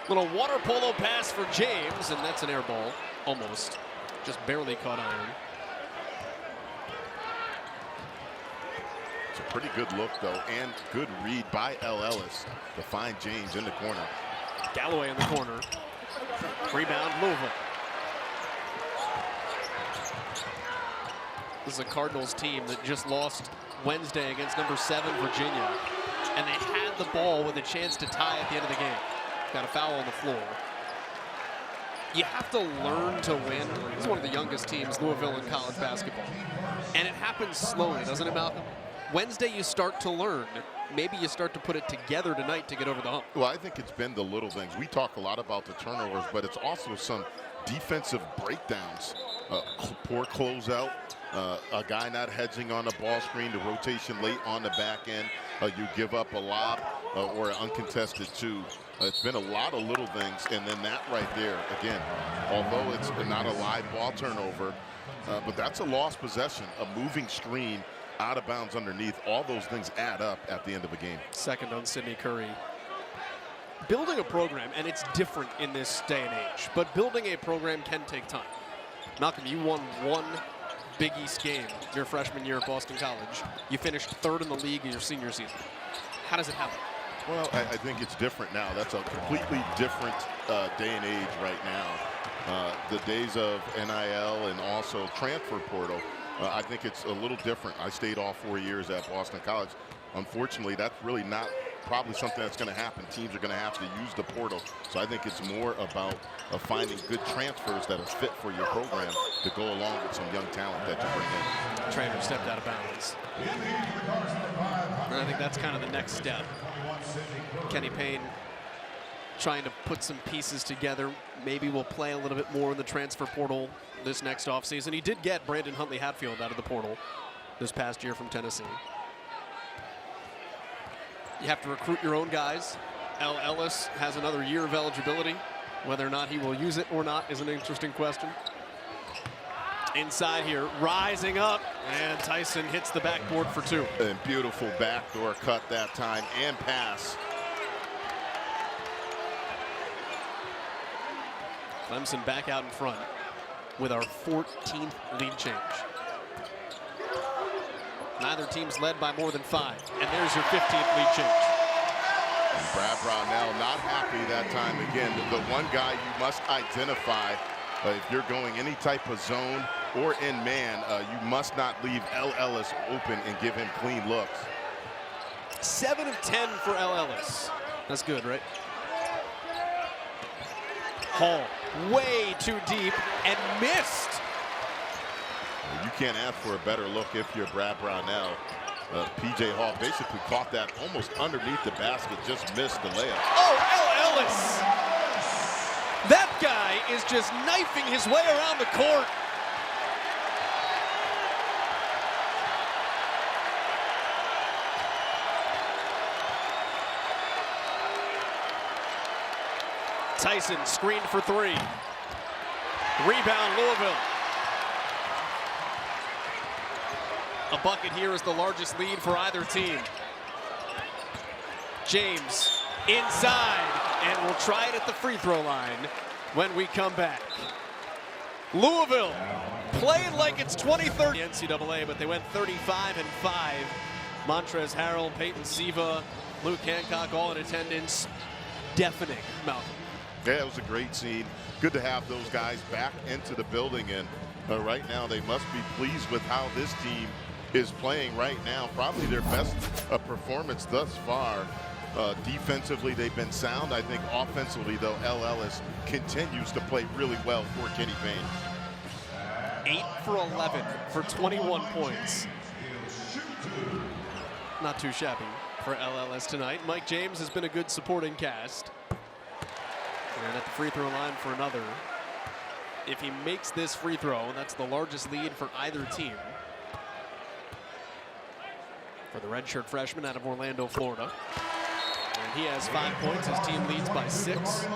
S2: Little water polo pass for James, and that's an air ball, almost. Just barely caught iron.
S3: It's a pretty good look, though, and good read by Ellis to find James in the corner.
S2: Galloway in the corner. Rebound, Louisville. This is a Cardinals team that just lost Wednesday against number 7 Virginia, and they had the ball with a chance to tie at the end of the game. Got a foul on the floor. You have to learn to win. This is one of the youngest teams, Louisville, in college basketball. And it happens slowly, doesn't it, Malcolm? Wednesday you start to learn. Maybe you start to put it together tonight to get over the hump.
S3: Well, I think it's been the little things. We talk a lot about the turnovers, but it's also some defensive breakdowns. Poor closeout, a guy not hedging on the ball screen, the rotation late on the back end. You give up a lob or an uncontested 2. It's been a lot of little things, and then that right there, again, although it's not a live ball turnover, but that's a lost possession, a moving screen, out of bounds underneath. All those things add up at the end of a game.
S2: Second on Sidney Curry. Building a program, and it's different in this day and age, but building a program can take time. Malcolm, you won 1 Big East game your freshman year at Boston College. You finished 3rd in the league in your senior season. How does it happen?
S3: Well, I think it's different now. That's a completely different day and age right now. The days of NIL and also transfer portal, I think it's a little different. I stayed all 4 years at Boston College. Unfortunately, that's really not probably something that's going to happen. Teams are going to have to use the portal. So I think it's more about finding good transfers that are fit for your program to go along with some young talent that you bring in.
S2: Traynor stepped out of bounds. And I think that's kind of the next step. Kenny Payne trying to put some pieces together. Maybe we'll play a little bit more in the transfer portal this next offseason. He did get Brandon Huntley-Hatfield out of the portal this past year from Tennessee. You have to recruit your own guys. Ellis has another year of eligibility. Whether or not he will use it or not is an interesting question. Inside here, rising up, and Tyson hits the backboard for 2.
S3: And beautiful backdoor cut that time and pass.
S2: Clemson back out in front with our 14th lead change. Neither team's led by more than 5. And there's your 15th lead change.
S3: And Brad Brownell not happy that time again. The one guy you must identify if you're going any type of zone or in man, you must not leave Ellis open and give him clean looks.
S2: 7 of 10 for Ellis. That's good, right? Hall way too deep and missed.
S3: You can't ask for a better look if you're Brad Brownell. P.J. Hall basically caught that almost underneath the basket, just missed the layup.
S2: Oh, Ellis! That guy is just knifing his way around the court. Tyson screened for 3. Rebound, Louisville. A bucket here is the largest lead for either team. James inside, and we'll try it at the free throw line when we come back. Louisville playing like it's 2030 NCAA, but they went 35-5 Montrezl Harrell, Peyton Siva, Luke Hancock, all in attendance. Deafening, Malcolm.
S3: Yeah, it was a great scene. Good to have those guys back into the building, and right now they must be pleased with how this team is playing right now. Probably their best performance thus far. Defensively, they've been sound. I think offensively, though, Ellis continues to play really well for Kenny Payne.
S2: 8 for 11 for 21 points. Not too shabby for Ellis tonight. Mike James has been a good supporting cast. And at the free throw line for another. If he makes this free throw, that's the largest lead for either team. For the redshirt freshman out of Orlando, Florida. And he has 5 points. His team leads by 6.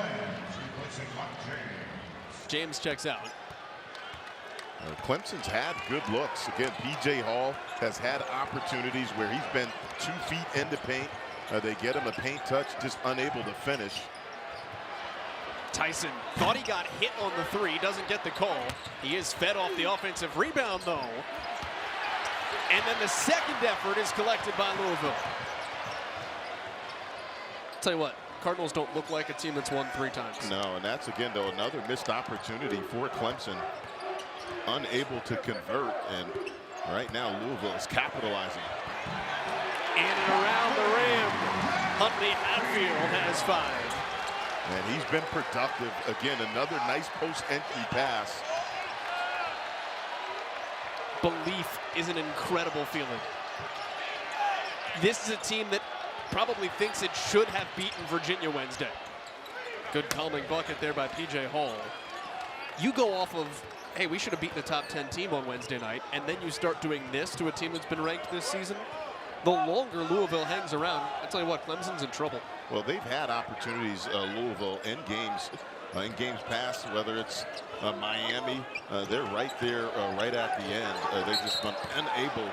S2: James checks out.
S3: Clemson's had good looks. Again, P.J. Hall has had opportunities where he's been 2 feet into paint. They get him a paint touch, just unable to finish.
S2: Tyson thought he got hit on the 3, doesn't get the call. He is fed off the offensive rebound, though. And then the second effort is collected by Louisville. Tell you what, Cardinals don't look like a team that's won 3 times.
S3: No, and that's, again, though, another missed opportunity for Clemson. Unable to convert, and right now Louisville is capitalizing.
S2: In and around the rim, Huntley Hatfield has 5.
S3: And he's been productive. Again, another nice post-entry pass.
S2: Belief is an incredible feeling. This is a team that probably thinks it should have beaten Virginia Wednesday. Good calming bucket there by P.J. Hall. You go off of, hey, we should have beaten a top 10 team on Wednesday night, and then you start doing this to a team that's been ranked this season. The longer Louisville hangs around, I tell you what, Clemson's in trouble.
S3: Well, they've had opportunities, Louisville, in games past, whether it's Miami. They're right there, right at the end. They've just been unable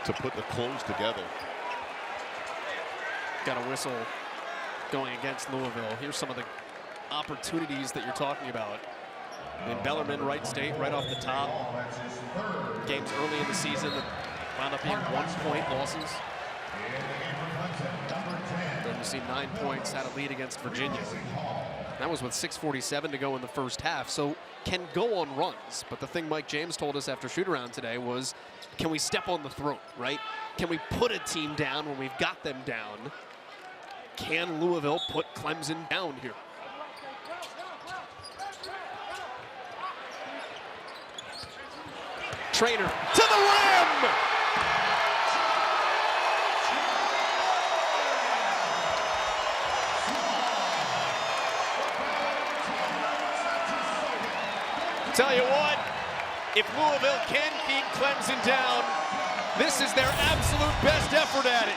S3: to put the close together.
S2: Got a whistle going against Louisville. Here's some of the opportunities that you're talking about. In Bellarmine, Wright State, right off the top. Games early in the season that wound up being 1-point losses. Then you see 9 points, had a lead against Virginia. That was with 6:47 to go in the first half, so can go on runs. But the thing Mike James told us after shoot-around today was, can we step on the throat, right? Can we put a team down when we've got them down? Can Louisville put Clemson down here? Traynor to the rim! Tell you what, if Louisville can keep Clemson down, this is their absolute best effort at it.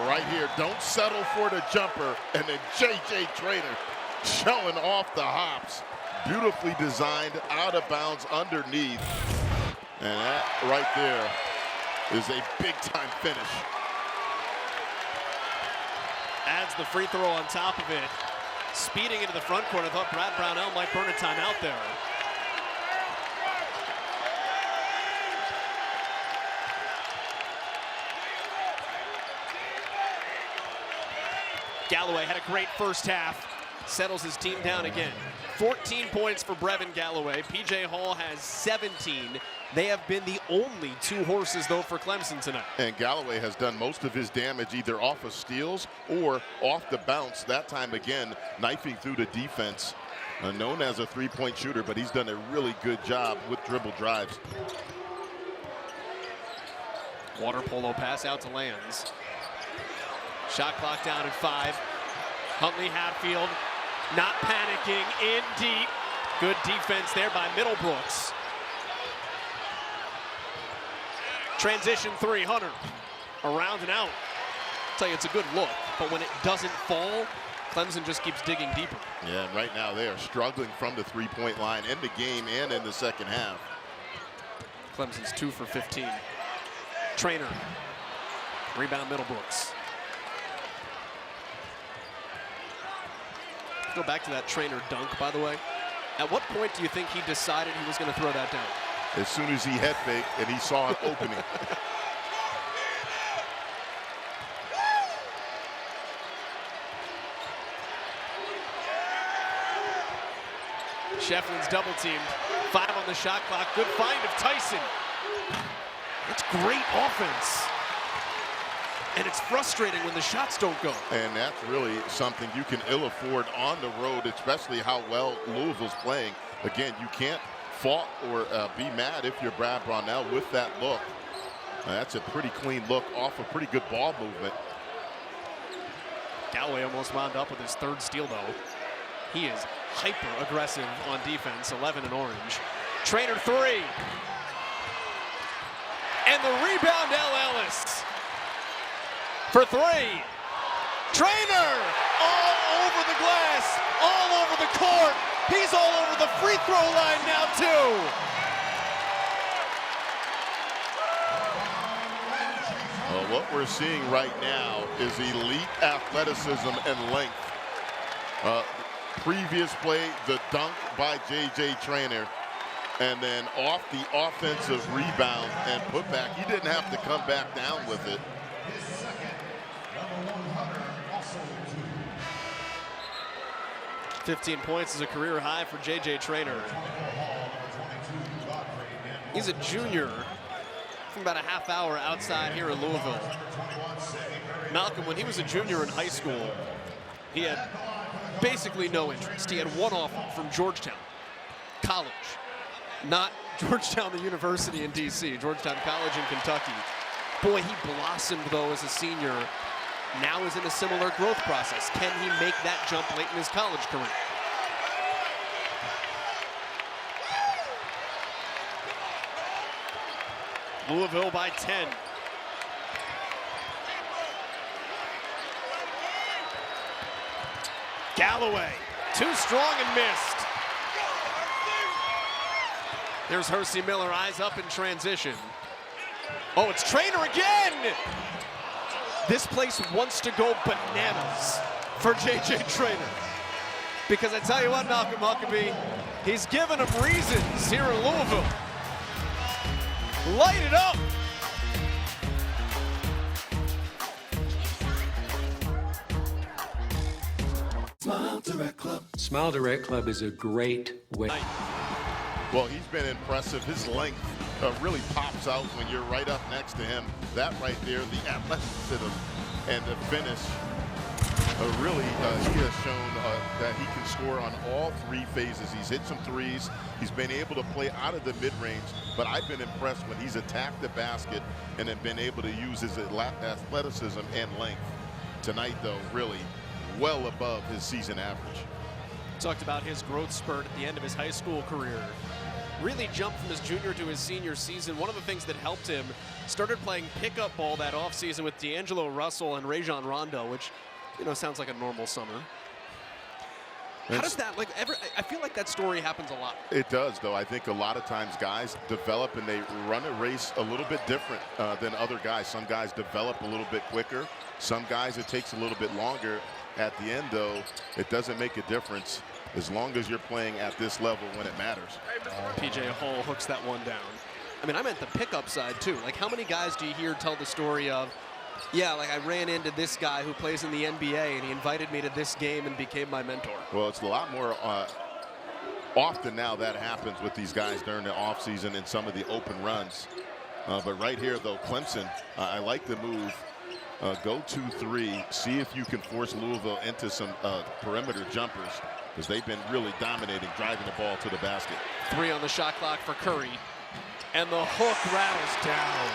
S3: Right here, don't settle for the jumper, and then J.J. Traynor showing off the hops. Beautifully designed, out of bounds underneath. And that right there is a big-time finish.
S2: Adds the free throw on top of it. Speeding into the front court. I thought Brad Brownell might burn a timeout there. Galloway had a great first half. Settles his team down again. 14 points for Brevin Galloway. P.J. Hall has 17. They have been the only 2 horses, though, for Clemson tonight.
S3: And Galloway has done most of his damage either off of steals or off the bounce. That time, again, knifing through the defense. Known as a 3-point shooter, but he's done a really good job with dribble drives.
S2: Water polo pass out to Lands. Shot clock down at 5. Huntley Hatfield not panicking, in deep. Good defense there by Middlebrooks. Transition 3, Hunter. Around and out. I'll tell you, it's a good look, but when it doesn't fall, Clemson just keeps digging deeper.
S3: Yeah, and right now they are struggling from the 3-point line in the game and in the second half.
S2: Clemson's 2 for 15. Traynor. Rebound Middlebrooks. Go back to that Traynor dunk, by the way. At what point do you think he decided he was going to throw that down?
S3: As soon as he head faked and he saw an opening.
S2: Shefflin's double teamed. 5 on the shot clock. Good find of Tyson. That's great offense. And it's frustrating when the shots don't go.
S3: And that's really something you can ill afford on the road, especially how well Louisville's playing. Again, you can't fault or be mad if you're Brad Brownell with that look. That's a pretty clean look off a pretty good ball movement.
S2: Galloway almost wound up with his 3rd steal, though. He is hyper aggressive on defense, 11 in orange. Traynor 3. And the rebound, Ellis for 3. Traynor all over the glass, all over the court. He's all over the free throw line now, too.
S3: Well, what we're seeing right now is elite athleticism and length. Previous play, the dunk by J.J. Traynor, and then off the offensive rebound and putback. He didn't have to come back down with it.
S2: $15 points is a career high for J.J. Traynor. He's a junior from about a half hour outside here in Louisville. Malcolm, when he was a junior in high school, he had basically no interest. He had one offer from Georgetown College, not Georgetown, the university in D.C., Georgetown College in Kentucky. Boy, he blossomed, though, as a senior. Now is in a similar growth process. Can he make that jump late in his college career? Louisville by 10. Galloway, too strong and missed. There's Hersey Miller, eyes up in transition. Oh, it's Traynor again! This place wants to go bananas for J.J. Traynor. Because I tell you what, Malcolm Huckabee, he's given them reasons here in Louisville. Light it up!
S9: Smile Direct Club. Smile Direct Club is a great way.
S3: Well, he's been impressive. His length really pops out when you're right up next to him. That right there, the athleticism and the finish, really he has shown that he can score on all 3 phases. He's hit some threes. He's been able to play out of the mid-range, but I've been impressed when he's attacked the basket and then been able to use his athleticism and length. Tonight, though, really well above his season average.
S2: Talked about his growth spurt at the end of his high school career. Really jumped from his junior to his senior season. One of the things that helped him, started playing pickup ball that offseason with D'Angelo Russell and Rajon Rondo, which, you know, sounds like a normal summer. How does that, like, I feel like that story happens a lot.
S3: It does, though. I think a lot of times guys develop and they run a race a little bit different than other guys. Some guys develop a little bit quicker. Some guys it takes a little bit longer. At the end, though, it doesn't make a difference as long as you're playing at this level when it matters.
S2: PJ Hall hooks that one down. I mean, I meant the pickup side, too. Like, how many guys do you hear tell the story of, yeah, like I ran into this guy who plays in the NBA and he invited me to this game and became my mentor?
S3: Well, it's a lot more often now that happens with these guys during the offseason and some of the open runs. But right here, though, Clemson, I like the move. Go 2-3, see if you can force Louisville into some perimeter jumpers, because they've been really dominating, driving the ball to the basket.
S2: 3 on the shot clock for Curry, and the hook rattles down.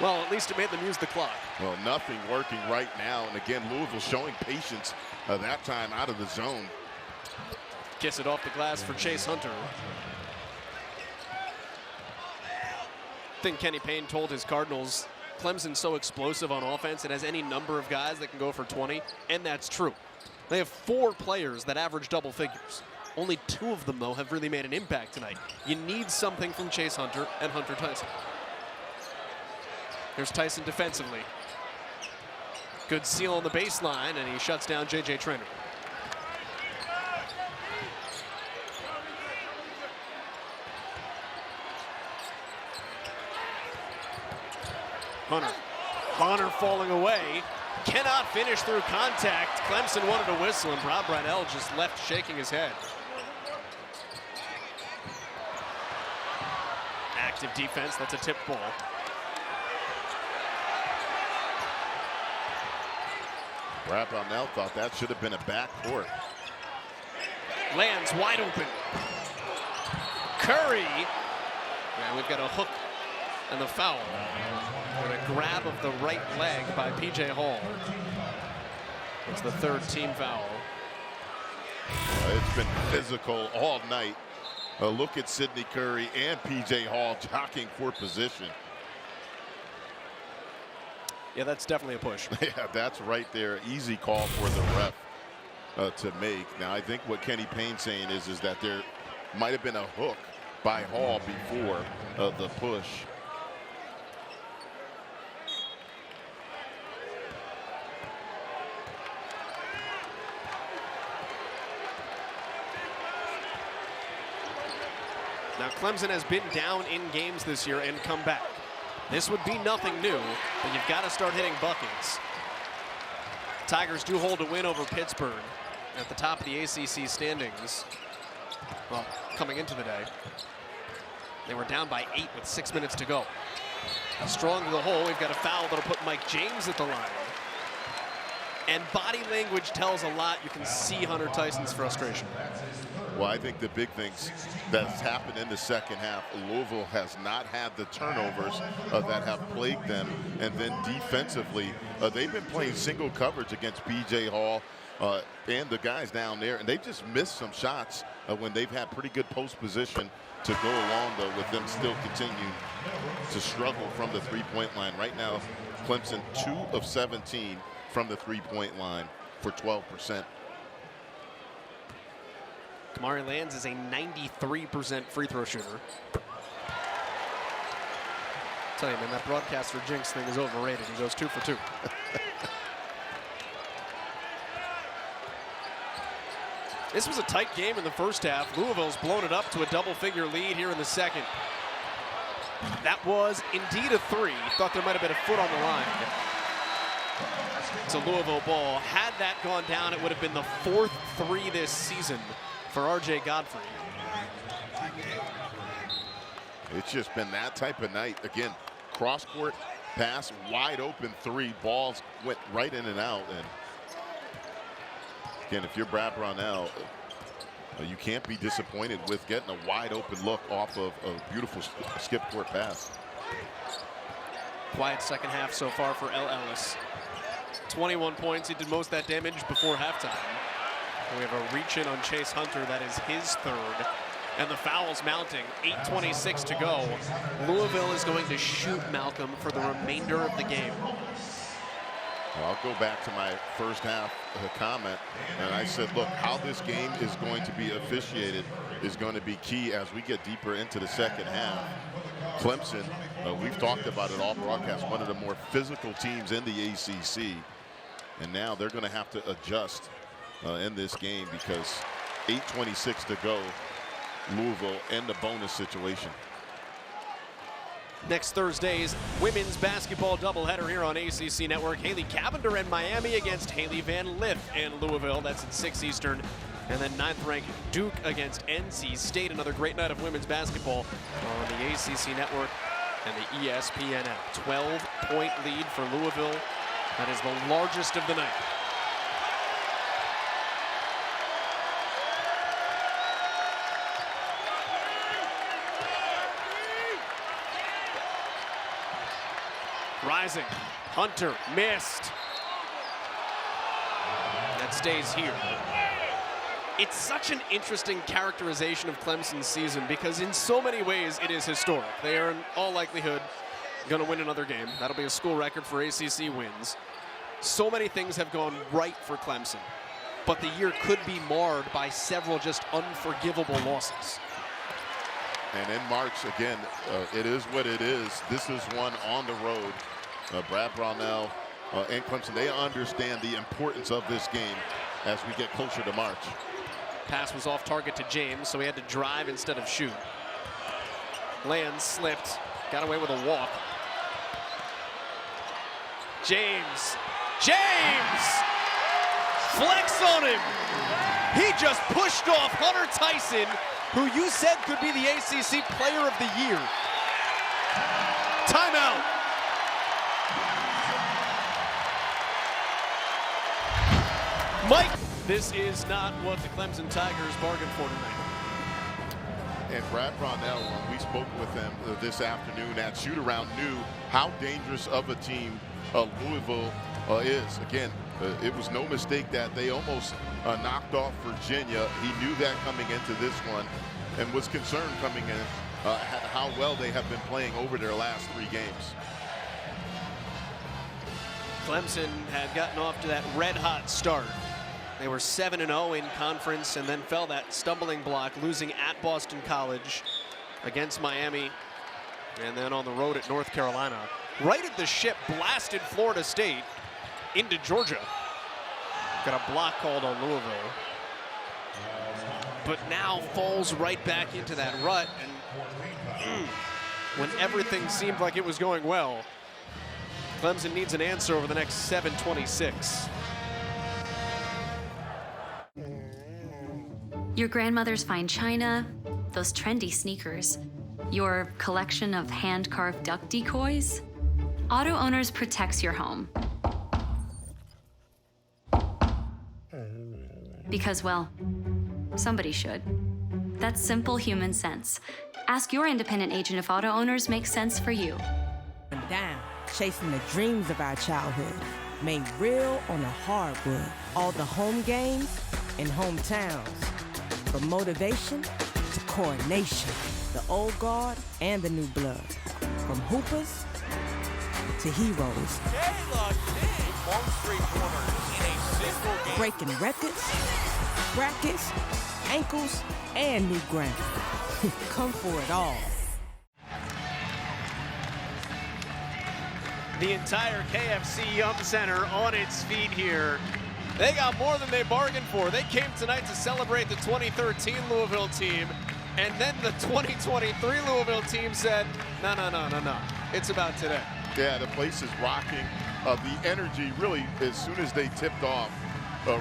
S2: Well, at least it made them use the clock.
S3: Well, nothing working right now, and again, Louisville showing patience that time out of the zone.
S2: Kiss it off the glass for Chase Hunter. I think Kenny Payne told his Cardinals, Clemson's so explosive on offense, it has any number of guys that can go for 20, and that's true. They have 4 players that average double figures. Only 2 of them, though, have really made an impact tonight. You need something from Chase Hunter and Hunter Tyson. Here's Tyson defensively. Good seal on the baseline, and he shuts down J.J. Traynor. Hunter falling away. Cannot finish through contact. Clemson wanted to whistle, and Rob Brownell just left shaking his head. Active defense, that's a tip ball.
S3: Rob Brownell thought that should have been a backcourt.
S2: Lands wide open. Curry. And we've got a hook and the foul. And a grab of the right leg by P.J. Hall. It's the third team foul.
S3: It's been physical all night. A look at Sidney Curry and P.J. Hall jockeying for position.
S2: Yeah, that's definitely a push.
S3: Yeah, that's right there. Easy call for the ref to make. Now, I think what Kenny Payne's saying is that there might have been a hook by Hall before the push.
S2: Now, Clemson has been down in games this year and come back. This would be nothing new, but you've got to start hitting buckets. Tigers do hold a win over Pittsburgh at the top of the ACC standings. Well, coming into the day. They were down by 8 with 6 minutes to go. Strong to the hole. We've got a foul that'll put Mike James at the line. And body language tells a lot. You can see Hunter Tyson's frustration.
S3: Well, I think the big things that's happened in the second half, Louisville has not had the turnovers that have plagued them. And then defensively, they've been playing single coverage against P.J. Hall and the guys down there. And they've just missed some shots when they've had pretty good post position to go along, though, with them still continuing to struggle from the three-point line. Right now, Clemson 2 of 17 from the three-point line for 12%.
S2: Kamari Lands is a 93% free throw shooter. Tell you, man, that broadcaster jinx thing is overrated. He goes 2 for 2. This was a tight game in the first half. Louisville's blown it up to a double-figure lead here in the second. That was indeed a 3. Thought there might have been a foot on the line. It's a Louisville ball. Had that gone down, it would have been the 4th 3 this season for R.J. Godfrey.
S3: It's just been that type of night. Again, cross-court pass, wide open 3. Balls went right in and out. And again, if you're Brad Brownell, you can't be disappointed with getting a wide open look off of a beautiful skip court pass.
S2: Quiet second half so far for Ellis. 21 points. He did most of that damage before halftime. We have a reach in on Chase Hunter. That is his 3rd. And the foul's mounting. 8:26 to go. Louisville is going to shoot Malcolm for the remainder of the game.
S3: Well, I'll go back to my first half comment, and I said, look, how this game is going to be officiated is going to be key as we get deeper into the second half. Clemson, we've talked about it all broadcast, one of the more physical teams in the ACC, and now they're going to have to adjust in this game because 8:26 to go, Louisville in the bonus situation.
S2: Next Thursday's women's basketball doubleheader here on ACC Network. Haley Cavender and Miami against Haley Van Lith and Louisville. That's at 6 Eastern. And then 9th-ranked Duke against NC State. Another great night of women's basketball on the ACC Network and the ESPN app. 12-point lead for Louisville. That is the largest of the night. Rising, Hunter missed. That stays here. It's such an interesting characterization of Clemson's season because in so many ways it is historic. They are in all likelihood going to win another game. That'll be a school record for ACC wins. So many things have gone right for Clemson, but the year could be marred by several just unforgivable losses.
S3: And in March, again, it is what it is. This is one on the road. Brad Brownell and Clemson, they understand the importance of this game as we get closer to March.
S2: Pass was off target to James, so he had to drive instead of shoot. Lands slipped, got away with a walk. James James! Flex on him. He just pushed off Hunter Tyson, who you said could be the ACC Player of the Year. Timeout. Mike, this is not what the Clemson Tigers bargained for tonight.
S3: And Brad Brownell, when we spoke with him this afternoon at shoot-around, knew how dangerous of a team Louisville is. Again, it was no mistake that they almost knocked off Virginia. He knew that coming into this one and was concerned coming in how well they have been playing over their last 3 games.
S2: Clemson had gotten off to that red-hot start. They were 7-0 in conference and then fell that stumbling block, losing at Boston College against Miami and then on the road at North Carolina. Righted the ship, blasted Florida State into Georgia. Got a block called on Louisville. But now falls right back into that rut, and when everything seemed like it was going well, Clemson needs an answer over the next 7:26.
S10: Your grandmother's fine china, those trendy sneakers, your collection of hand-carved duck decoys. Auto Owners protects your home. Because, well, somebody should. That's simple human sense. Ask your independent agent if Auto Owners makes sense for you.
S7: Down, chasing the dreams of our childhood, made real on the hardwood. All the home games and hometowns. From motivation to coronation, the old guard and the new blood. From hoopers to heroes. Breaking records, brackets, ankles, and new ground. Come for it all.
S2: The entire KFC Yum Center on its feet here. They got more than they bargained for. They came tonight to celebrate the 2013 Louisville team, and then the 2023 Louisville team said, no. It's about today.
S3: Yeah, the place is rocking. The energy really, as soon as they tipped off,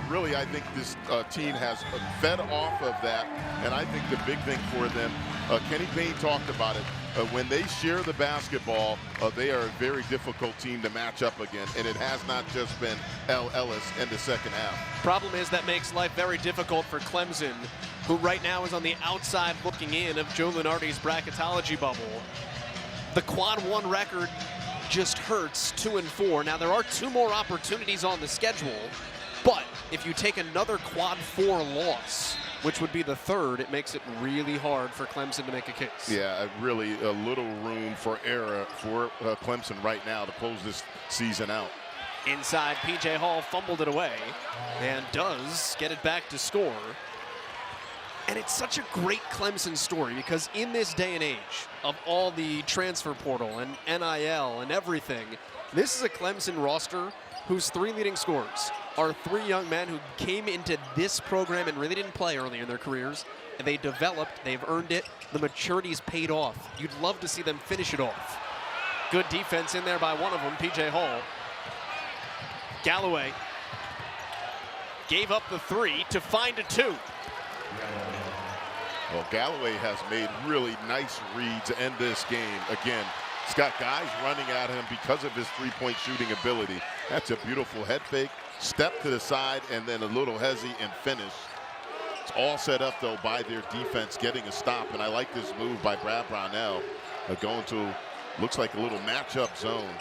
S3: really, I think this team has fed off of that, and I think the big thing for them, Kenny Payne talked about it, when they share the basketball, they are a very difficult team to match up against, and it has not just been Ellis in the second half.
S2: Problem is that makes life very difficult for Clemson, who right now is on the outside looking in of Joe Lunardi's bracketology bubble. The quad 1 record just hurts, 2-4. Now there are 2 more opportunities on the schedule, but if you take another quad 4 loss, which would be the 3rd, it makes it really hard for Clemson to make a case.
S3: Yeah, really a little room for error for Clemson right now to close this season out.
S2: Inside, P.J. Hall fumbled it away and does get it back to score. And it's such a great Clemson story because in this day and age of all the transfer portal and NIL and everything, this is a Clemson roster whose 3 leading scorers are 3 young men who came into this program and really didn't play early in their careers. And they developed, they've earned it, the maturity's paid off. You'd love to see them finish it off. Good defense in there by one of them, P.J. Hall. Galloway gave up the 3 to find a 2.
S3: Well, Galloway has made really nice reads to end this game. Again, he's got guys running at him because of his 3-point shooting ability. That's a beautiful head fake, step to the side, and then a little hezzy and finish. It's all set up, though, by their defense getting a stop, and I like this move by Brad Brownell going to, looks like a little matchup zone.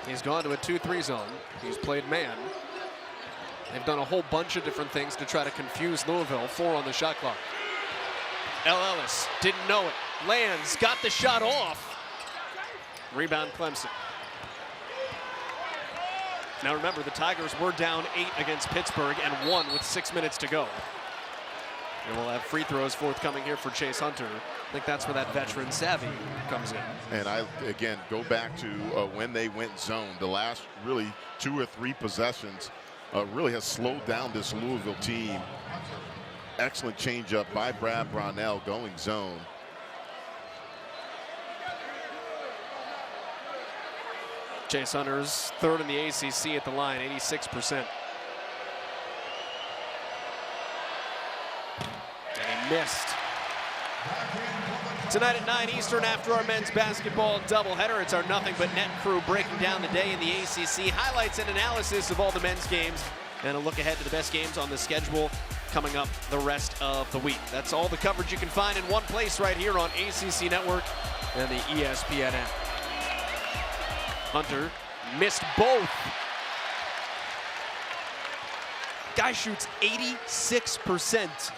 S2: He's gone to a 2-3 zone. He's played man. They've done a whole bunch of different things to try to confuse Louisville. 4 on the shot clock. Ellis didn't know it. Lands, got the shot off. Rebound Clemson. Now remember, the Tigers were down 8 against Pittsburgh and won with 6 minutes to go. And we'll have free throws forthcoming here for Chase Hunter. I think that's where that veteran savvy comes in.
S3: And I, again, go back to when they went zone. The last really 2 or 3 possessions really has slowed down this Louisville team. Excellent changeup by Brad Brownell going zone.
S2: Chase Hunter's third in the ACC at the line, 86%. And he missed. Tonight at 9 Eastern, after our men's basketball doubleheader, it's our Nothing But Net crew breaking down the day in the ACC. Highlights and analysis of all the men's games, and a look ahead to the best games on the schedule coming up the rest of the week. That's all the coverage you can find in one place right here on ACC Network and the ESPN app. Hunter missed both. Guy shoots 86%.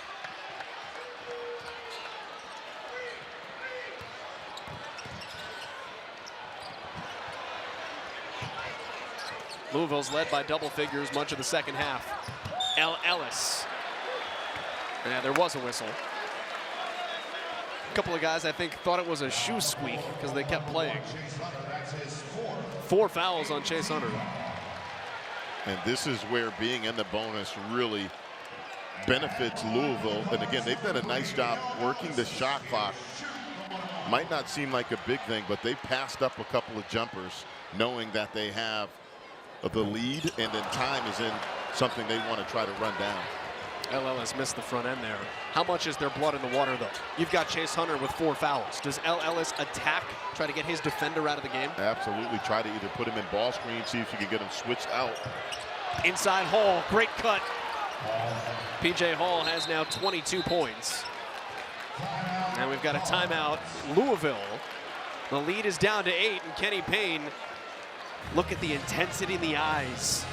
S2: Louisville's led by double figures much of the second half. Ellis. Yeah, there was a whistle. A couple of guys, I think, thought it was a shoe squeak because they kept playing. 4 fouls on Chase Hunter.
S3: And this is where being in the bonus really benefits Louisville. And again, they've done a nice job working the shot clock. Might not seem like a big thing, but they passed up a couple of jumpers knowing that they have the lead, and then time is in something they want to try to run down.
S2: Ellis missed the front end there. How much is there blood in the water, though? You've got Chase Hunter with 4 fouls. Does Ellis attack, try to get his defender out of the game?
S3: Absolutely. Try to either put him in ball screen, see if you can get him switched out.
S2: Inside Hall, great cut. PJ Hall has now 22 points. And we've got a timeout. Louisville, the lead is down to 8, and Kenny Payne, look at the intensity in the eyes.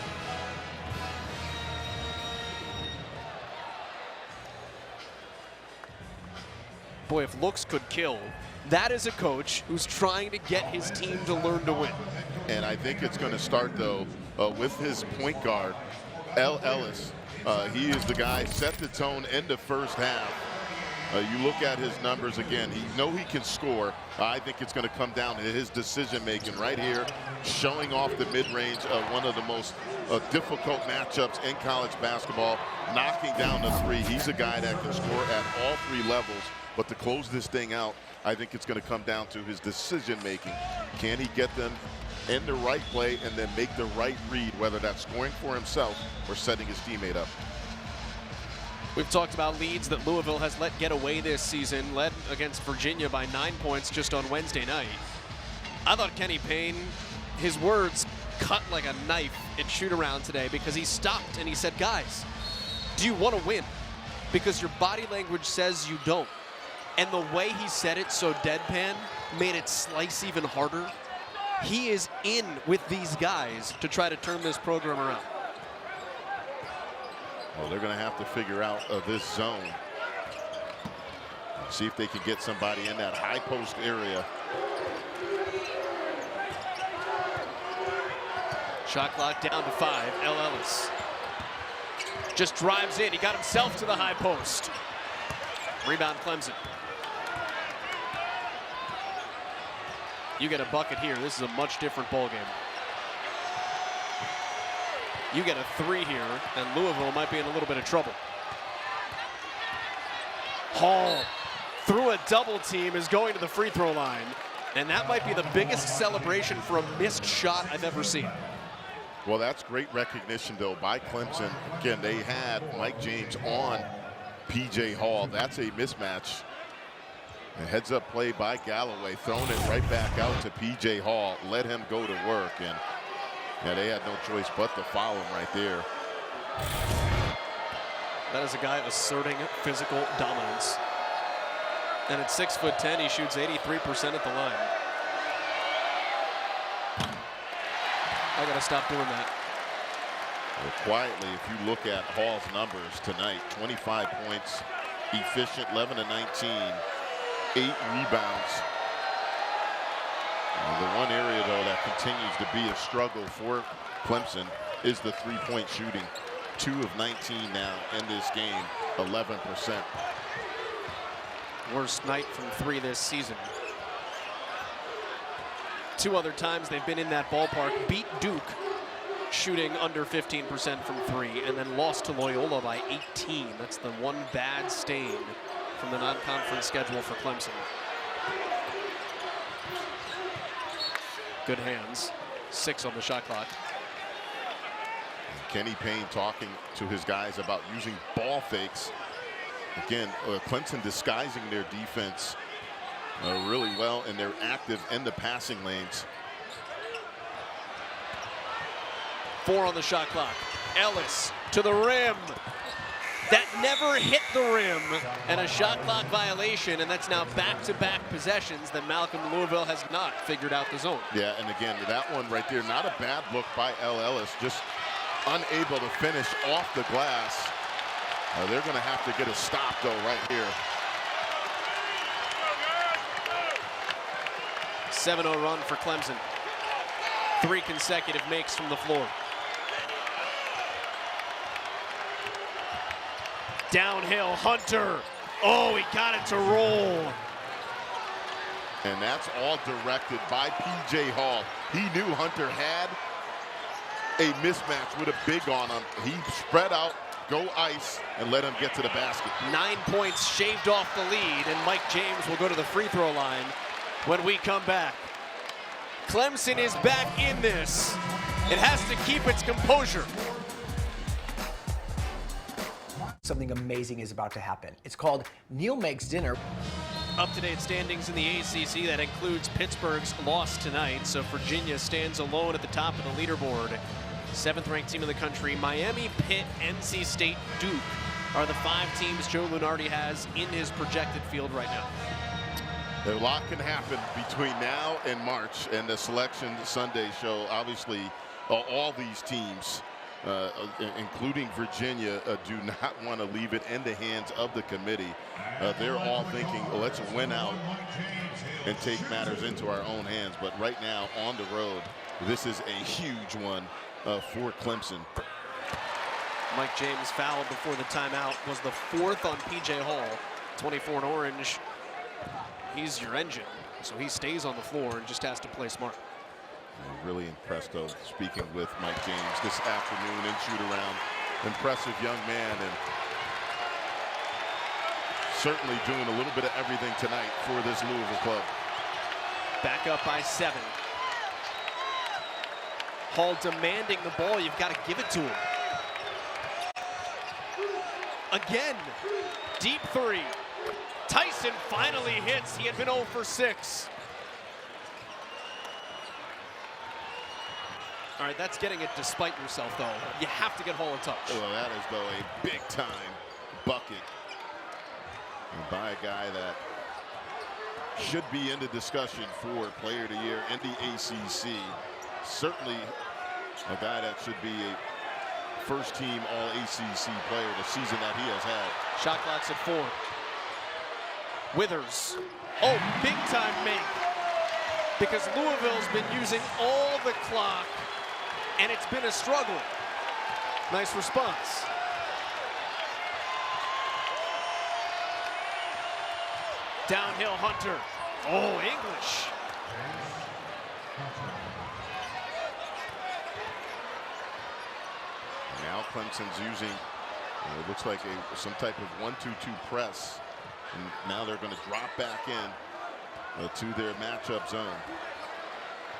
S2: Boy, if looks could kill, that is a coach who's trying to get his team to learn to win.
S3: And I think it's going to start, though, with his point guard, Ellis. He is the guy, set the tone in the first half. You look at his numbers again, he can score. I think it's going to come down to his decision making right here, showing off the mid-range of one of the most difficult matchups in college basketball, knocking down the 3. He's a guy that can score at all 3 levels, but to close this thing out, I think it's going to come down to his decision making. Can he get them in the right play and then make the right read, whether that's scoring for himself or setting his teammate up?
S2: We've talked about leads that Louisville has let get away this season, led against Virginia by 9 points just on Wednesday night. I thought Kenny Payne, his words cut like a knife at shoot-around today, because he stopped and he said, guys, do you want to win? Because your body language says you don't. And the way he said it so deadpan made it slice even harder. He is in with these guys to try to turn this program around.
S3: Well, they're going to have to figure out this zone. See if they can get somebody in that high post area.
S2: Shot clock down to 5. Ellis just drives in. He got himself to the high post. Rebound Clemson. You get a bucket here. This is a much different ball game. You get a 3 here, and Louisville might be in a little bit of trouble. Hall, through a double team, is going to the free throw line. And that might be the biggest celebration for a missed shot I've ever seen.
S3: Well, that's great recognition, though, by Clemson. Again, they had Mike James on P.J. Hall. That's a mismatch. A heads-up play by Galloway, throwing it right back out to P.J. Hall. Let him go to work, and yeah, they had no choice but to foul him right there.
S2: That is a guy asserting physical dominance. And at 6'10", he shoots 83% at the line. I gotta stop doing that.
S3: Well, quietly, if you look at Hall's numbers tonight, 25 points, efficient, 11 to 19, 8 rebounds. The one area, though, that continues to be a struggle for Clemson is the three-point shooting. 2 of 19 now in this game, 11%.
S2: Worst night from 3 this season. 2 other times they've been in that ballpark. Beat Duke, shooting under 15% from 3, and then lost to Loyola by 18. That's the one bad stain from the non-conference schedule for Clemson. Good hands. 6 on the shot clock.
S3: Kenny Payne talking to his guys about using ball fakes. Again, Clemson disguising their defense really well, and they're active in the passing lanes.
S2: 4 on the shot clock. Ellis to the rim. That never hit the rim, and a shot clock violation, and that's now back-to-back possessions that Malcolm Louisville has not figured out the zone.
S3: Yeah, and again, that one right there, not a bad look by Ellis, just unable to finish off the glass. They're going to have to get a stop, though, right here.
S2: 7-0 run for Clemson. 3 consecutive makes from the floor. Downhill, Hunter. Oh, he got it to roll.
S3: And that's all directed by P.J. Hall. He knew Hunter had a mismatch with a big on him. He spread out, go ice, and let him get to the basket.
S2: 9 points shaved off the lead, and Mike James will go to the free throw line when we come back. Clemson is back in this. It has to keep its composure.
S11: Something amazing is about to happen. It's called Neil Makes Dinner.
S2: Up-to-date standings in the ACC. That includes Pittsburgh's loss tonight. So Virginia stands alone at the top of the leaderboard. 7th-ranked team in the country. Miami, Pitt, NC State, Duke are the 5 teams Joe Lunardi has in his projected field right now.
S3: A lot can happen between now and March, and the Selection Sunday show. Obviously, all these teams, including Virginia, do not want to leave it in the hands of the committee. They're all thinking, well, let's win out and take matters into our own hands. But right now, on the road, this is a huge one for Clemson.
S2: Mike James fouled before the timeout. Was the 4th on P.J. Hall. 24 in orange. He's your engine, so he stays on the floor and just has to play smart.
S3: I'm really impressed, though, speaking with Mike James this afternoon in shoot-around. Impressive young man, and certainly doing a little bit of everything tonight for this Louisville club.
S2: Back up by 7. Hall demanding the ball. You've got to give it to him. Again, deep 3. Tyson finally hits. He had been 0 for 6. All right, that's getting it despite yourself, though. You have to get Hall a touch.
S3: Well, that is, though, a big-time bucket by a guy that should be in the discussion for Player of the Year in the ACC. Certainly a guy that should be a first-team All-ACC player the season that he has had.
S2: Shot clock's at 4. Withers. Oh, big-time make. Because Louisville's been using all the clock, and it's been a struggle. Nice response. Downhill, Hunter. Oh, English.
S3: Now Clemson's using, it looks like some type of 1-2-2 press. And now they're going to drop back in to their matchup zone.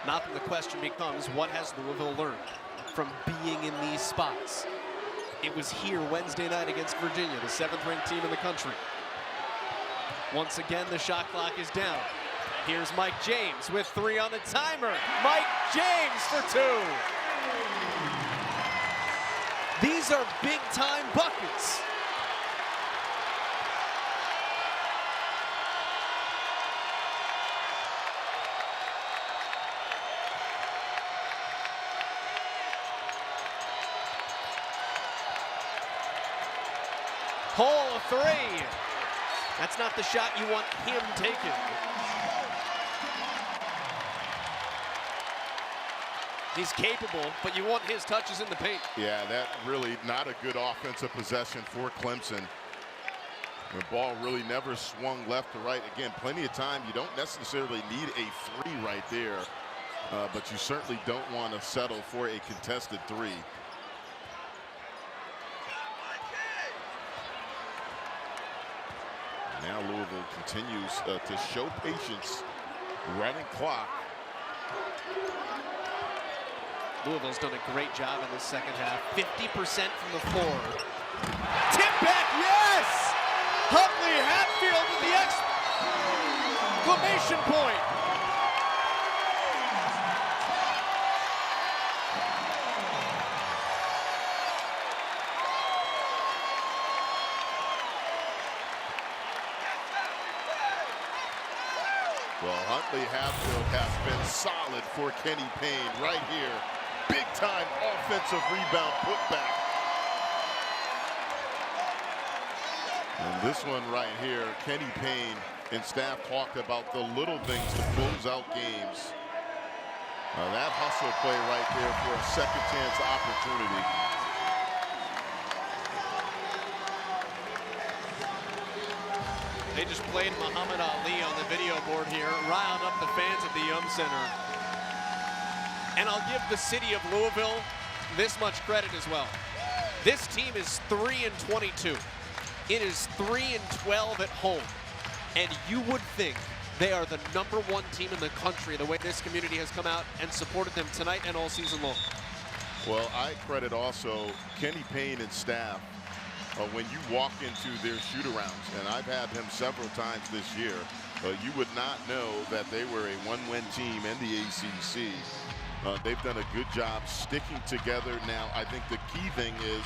S2: Now the question becomes, what has Louisville learned from being in these spots? It was here Wednesday night against Virginia, the 7th-ranked team in the country. Once again, the shot clock is down. Here's Mike James with 3 on the timer. Mike James for 2. These are big-time buckets. Hall, a 3. That's not the shot you want him taking. He's capable, but you want his touches in the paint.
S3: Yeah, that really not a good offensive possession for Clemson. The ball really never swung left to right. Again, plenty of time. You don't necessarily need a 3 right there, but you certainly don't want to settle for a contested 3. Now Louisville continues to show patience, running clock.
S2: Louisville's done a great job in the second half. 50% from the floor. Tip back, yes! Huntley Hatfield with the exclamation point.
S3: Well, Huntley Hatfield has been solid for Kenny Payne right here. Big time offensive rebound putback. And this one right here, Kenny Payne and staff talked about the little things to close out games. That hustle play right there for a second chance opportunity.
S2: They just played Muhammad Ali on the video board here, riled up the fans at the Yum Center. And I'll give the city of Louisville this much credit as well. This team is 3-22. It is 3-12 at home. And you would think they are the #1 team in the country, the way this community has come out and supported them tonight and all season long.
S3: Well, I credit also Kenny Payne and staff. When you walk into their shoot-arounds, and I've had them several times this year, you would not know that they were a one-win team in the ACC. They've done a good job sticking together. Now, I think the key thing is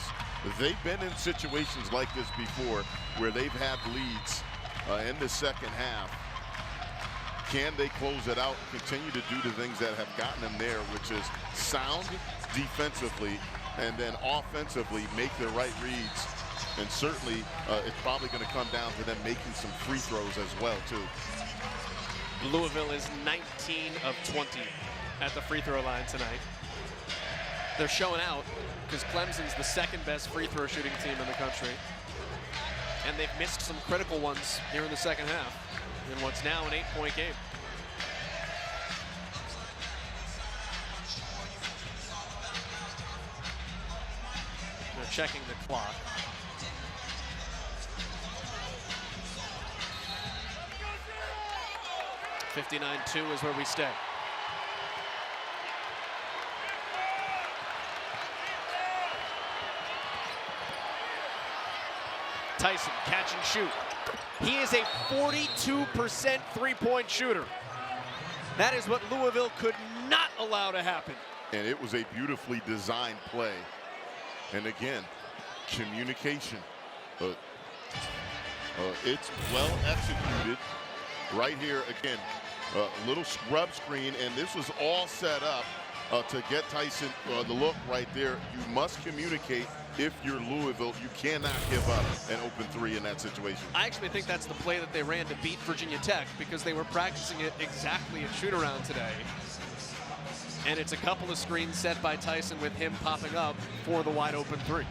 S3: they've been in situations like this before where they've had leads in the second half. Can they close it out and continue to do the things that have gotten them there, which is sound defensively and then offensively make the right reads? And certainly, it's probably going to come down to them making some free throws as well, too.
S2: Louisville is 19 of 20 at the free throw line tonight. They're showing out because Clemson's the second best free throw shooting team in the country. And they've missed some critical ones here in the second half in what's now an 8-point game. They're checking the clock. 59-2 is where we stay. Tyson, catch and shoot. He is a 42% three-point shooter. That is what Louisville could not allow to happen.
S3: And it was a beautifully designed play. And again, communication. It's well executed. Right here, again, a little scrub screen, and this was all set up to get Tyson the look right there. You must communicate. If you're Louisville, you cannot give up an open three in that situation.
S2: I actually think that's the play that they ran to beat Virginia Tech because they were practicing it exactly at shoot-around today. And it's a couple of screens set by Tyson with him popping up for the wide-open three.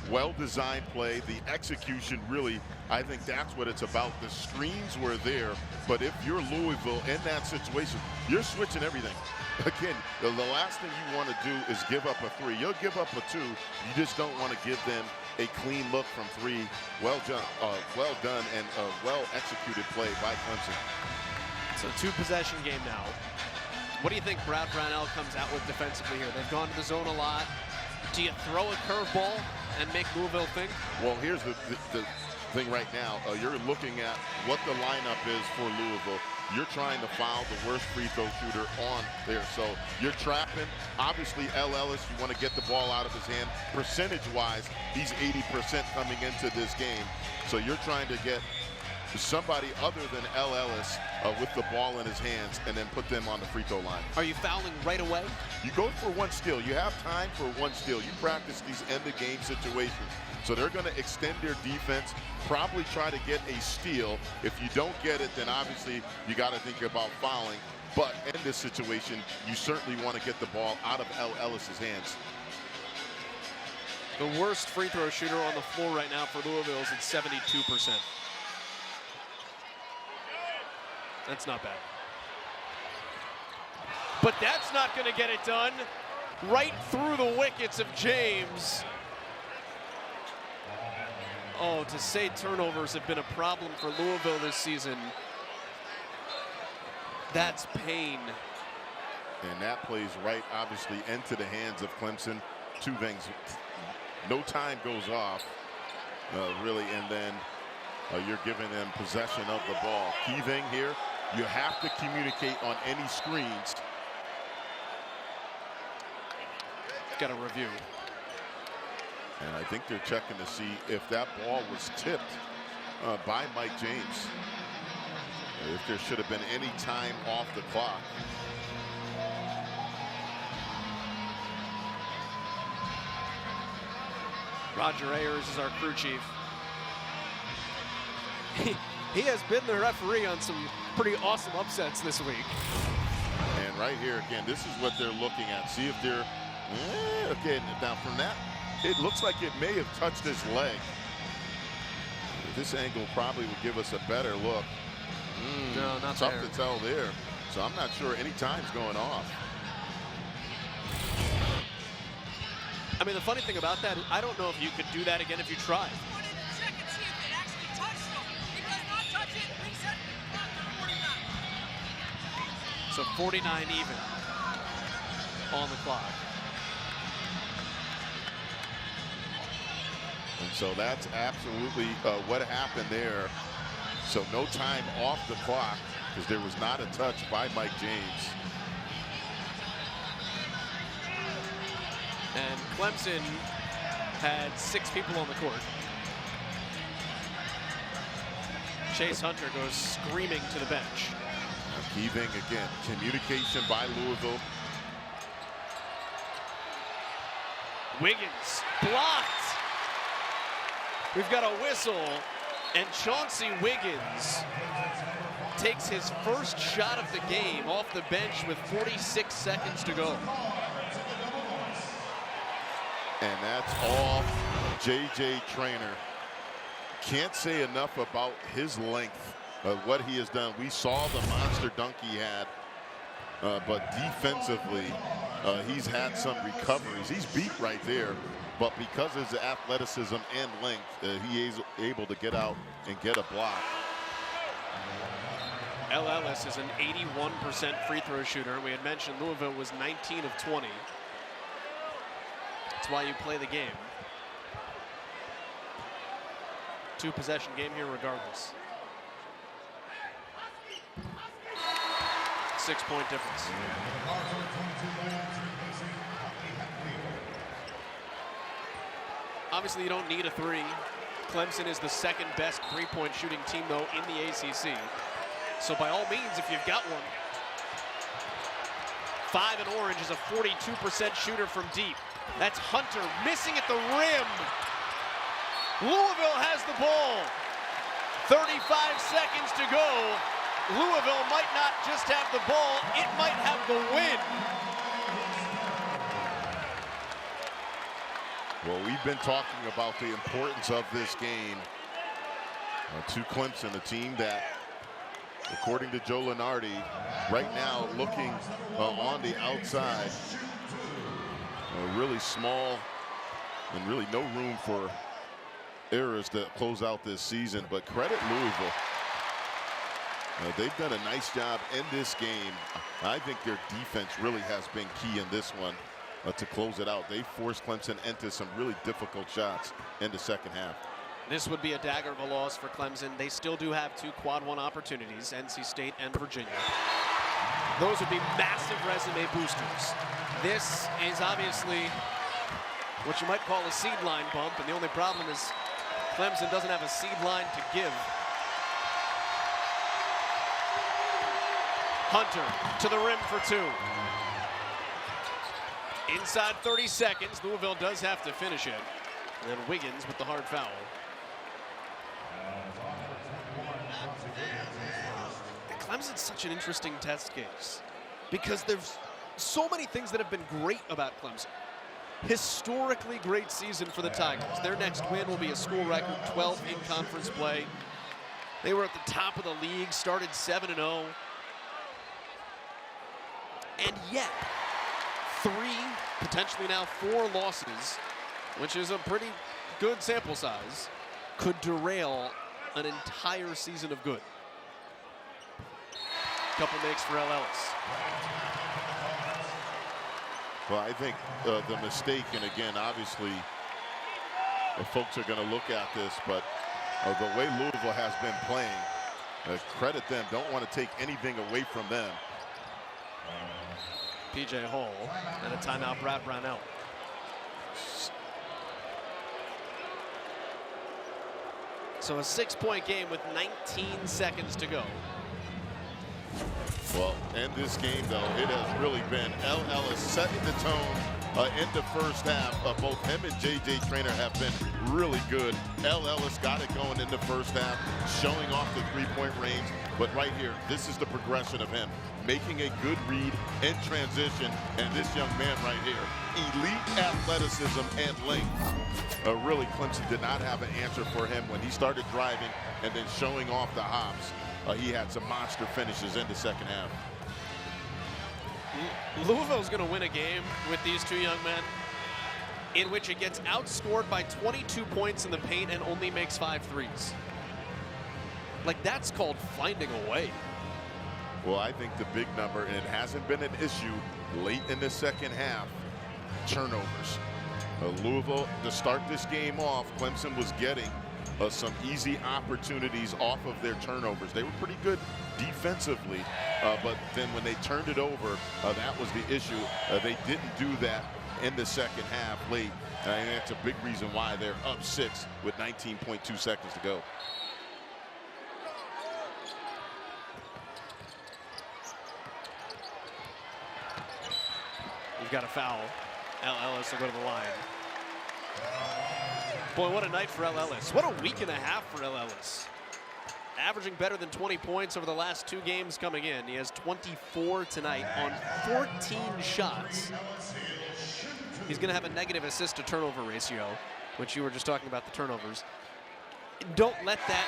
S3: Well-designed play. The execution really, I think that's what it's about. The screens were there, but if you're Louisville in that situation, you're switching everything. Again, the last thing you want to do is give up a three. You'll give up a two. You just don't want to give them a clean look from three. Well done and a well-executed play by Clemson.
S2: So two-possession game now. What do you think Brad Brownell comes out with defensively here? They've gone to the zone a lot. Do you throw a curveball and make Louisville think?
S3: Well, here's the thing right now. You're looking at what the lineup is for Louisville. You're trying to foul the worst free throw shooter on there. So you're trapping. Obviously, Ellis, you want to get the ball out of his hand. Percentage-wise, he's 80% coming into this game. So you're trying to get somebody other than Ellis with the ball in his hands and then put them on the free throw line.
S2: Are you fouling right away?
S3: You go for one steal. You have time for one steal. You practice these end-of-game situations. So they're going to extend their defense, probably try to get a steal. If you don't get it, then obviously you got to think about fouling. But in this situation, you certainly want to get the ball out of Ellis's hands.
S2: The worst free throw shooter on the floor right now for Louisville is at 72%. That's not bad. But that's not going to get it done. Right through the wickets of James. Oh, to say turnovers have been a problem for Louisville this season, that's pain.
S3: And that plays right, obviously, into the hands of Clemson. Two things. No time goes off, really, and then you're giving them possession of the ball. Key thing here, you have to communicate on any screens.
S2: Got a review.
S3: And I think they're checking to see if that ball was tipped by Mike James. If there should have been any time off the clock.
S2: Roger Ayers is our crew chief. He has been the referee on some pretty awesome upsets this week.
S3: And right here, again, this is what they're looking at. See if they're, okay, now from that, it looks like it may have touched his leg. This angle probably would give us a better look.
S2: No, not
S3: tough
S2: there.
S3: to tell there. So I'm not sure any time's going off.
S2: I mean, the funny thing about that, I don't know if you could do that again if you tried. So 49 even on the clock.
S3: And so that's absolutely what happened there. So no time off the clock because there was not a touch by Mike James.
S2: And Clemson had 6 people on the court. Chase Hunter goes screaming to the bench.
S3: Key thing again, communication by Louisville.
S2: Wiggins blocked. We've got a whistle, and Chauncey Wiggins takes his first shot of the game off the bench with 46 seconds to go.
S3: And that's off J.J. Traynor. Can't say enough about his length, what he has done. We saw the monster dunk he had, but defensively, he's had some recoveries. He's beat right there, but because of his athleticism and length, he is able to get out and get a block.
S2: Ellis is an 81% free throw shooter. We had mentioned Louisville was 19 of 20. That's why you play the game. 2-possession game here regardless. 6-point difference. Obviously you don't need a 3. Clemson is the second best 3-point shooting team though in the ACC. So by all means, if you've got one. 5 in orange is a 42% shooter from deep. That's Hunter missing at the rim. Louisville has the ball. 35 seconds to go. Louisville might not just have the ball, it might have the win.
S3: Well, we've been talking about the importance of this game to Clemson, a team that, according to Joe Lunardi, right now looking on the outside, really small and really no room for errors to close out this season. But credit Louisville. They've done a nice job in this game. I think their defense really has been key in this one to close it out. They forced Clemson into some really difficult shots in the second half.
S2: This would be a dagger of a loss for Clemson. They still do have 2 quad 1 opportunities, NC State and Virginia. Those would be massive resume boosters. This is obviously what you might call a seed line bump, and the only problem is Clemson doesn't have a seed line to give. Hunter to the rim for 2. Inside 30 seconds, Louisville does have to finish it. And then Wiggins with the hard foul. Clemson's such an interesting test case because there's so many things that have been great about Clemson. Historically great season for the Tigers. Their next win will be a school record 12 in conference play. They were at the top of the league, started 7-0. And yet, 3, potentially now 4 losses, which is a pretty good sample size, could derail an entire season of good. Couple makes for Ellis.
S3: Well, I think the mistake, and again, obviously, folks are going to look at this, but the way Louisville has been playing, credit them. Don't want to take anything away from them.
S2: P.J. Hall and a timeout, Brad Brownell. So a 6-point game with 19 seconds to go.
S3: Well, in this game, though, it has really been Ellis setting the tone in the first half. Both him and J.J. Traynor have been really good. Ellis got it going in the first half, showing off the three-point range. But right here, this is the progression of him, making a good read in transition. And this young man right here, elite athleticism and length. Really, Clemson did not have an answer for him when he started driving and then showing off the hops. He had some monster finishes in the second half.
S2: Louisville's going to win a game with these two young men in which it gets outscored by 22 points in the paint and only makes 5 threes. Like, that's called finding a way.
S3: Well, I think the big number, and it hasn't been an issue late in the second half, turnovers. Louisville, to start this game off, Clemson was getting some easy opportunities off of their turnovers. They were pretty good defensively, but then when they turned it over, that was the issue. They didn't do that in the second half late, and that's a big reason why they're up 6 with 19.2 seconds to go.
S2: We've got a foul. Ellis will go to the line. Boy, what a night for Ellis. What a week and a half for Ellis. Averaging better than 20 points over the last 2 games coming in. He has 24 tonight on 14 shots. He's going to have a negative assist to turnover ratio, which you were just talking about, the turnovers. Don't let that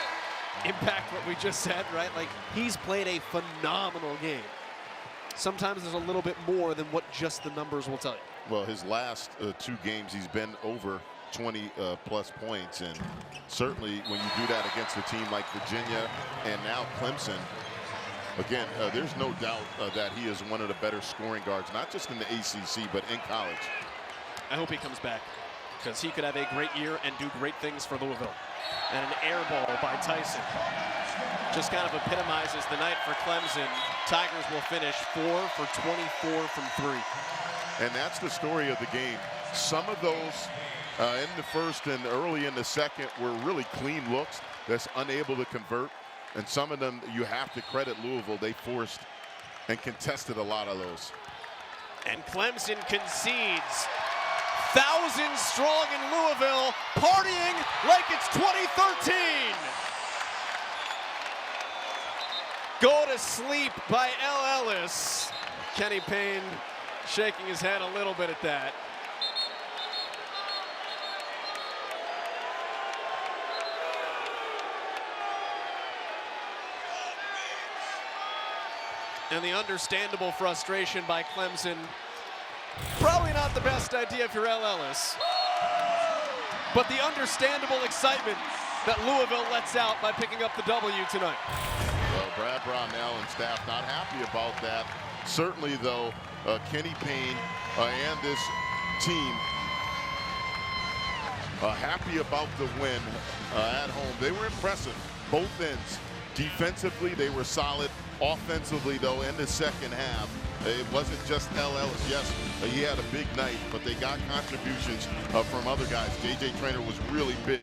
S2: impact what we just said, right? Like, he's played a phenomenal game. Sometimes there's a little bit more than what just the numbers will tell you.
S3: Well, his last 2 games, he's been over 20 plus points, and certainly when you do that against a team like Virginia and now Clemson, again, there's no doubt that he is one of the better scoring guards, not just in the ACC, but in college.
S2: I hope he comes back, because he could have a great year and do great things for Louisville. And an air ball by Tyson just kind of epitomizes the night for Clemson. Tigers will finish 4 for 24 from 3.
S3: And that's the story of the game. Some of those in the first and early in the second were really clean looks that's unable to convert. And some of them you have to credit Louisville. They forced and contested a lot of those.
S2: And Clemson concedes. Thousands strong in Louisville, partying like it's 2013. Go to sleep by Ellis. Kenny Payne shaking his head a little bit at that. And the understandable frustration by Clemson. Probably not the best idea if you're Ellis. But the understandable excitement that Louisville lets out by picking up the W tonight.
S3: Well, Brad Brownell and staff not happy about that. Certainly, though, Kenny Payne and this team happy about the win at home. They were impressive, both ends. Defensively, they were solid. Offensively, though, in the second half, it wasn't just Ellis. Yes, he had a big night, but they got contributions from other guys. J.J. Traynor was really big.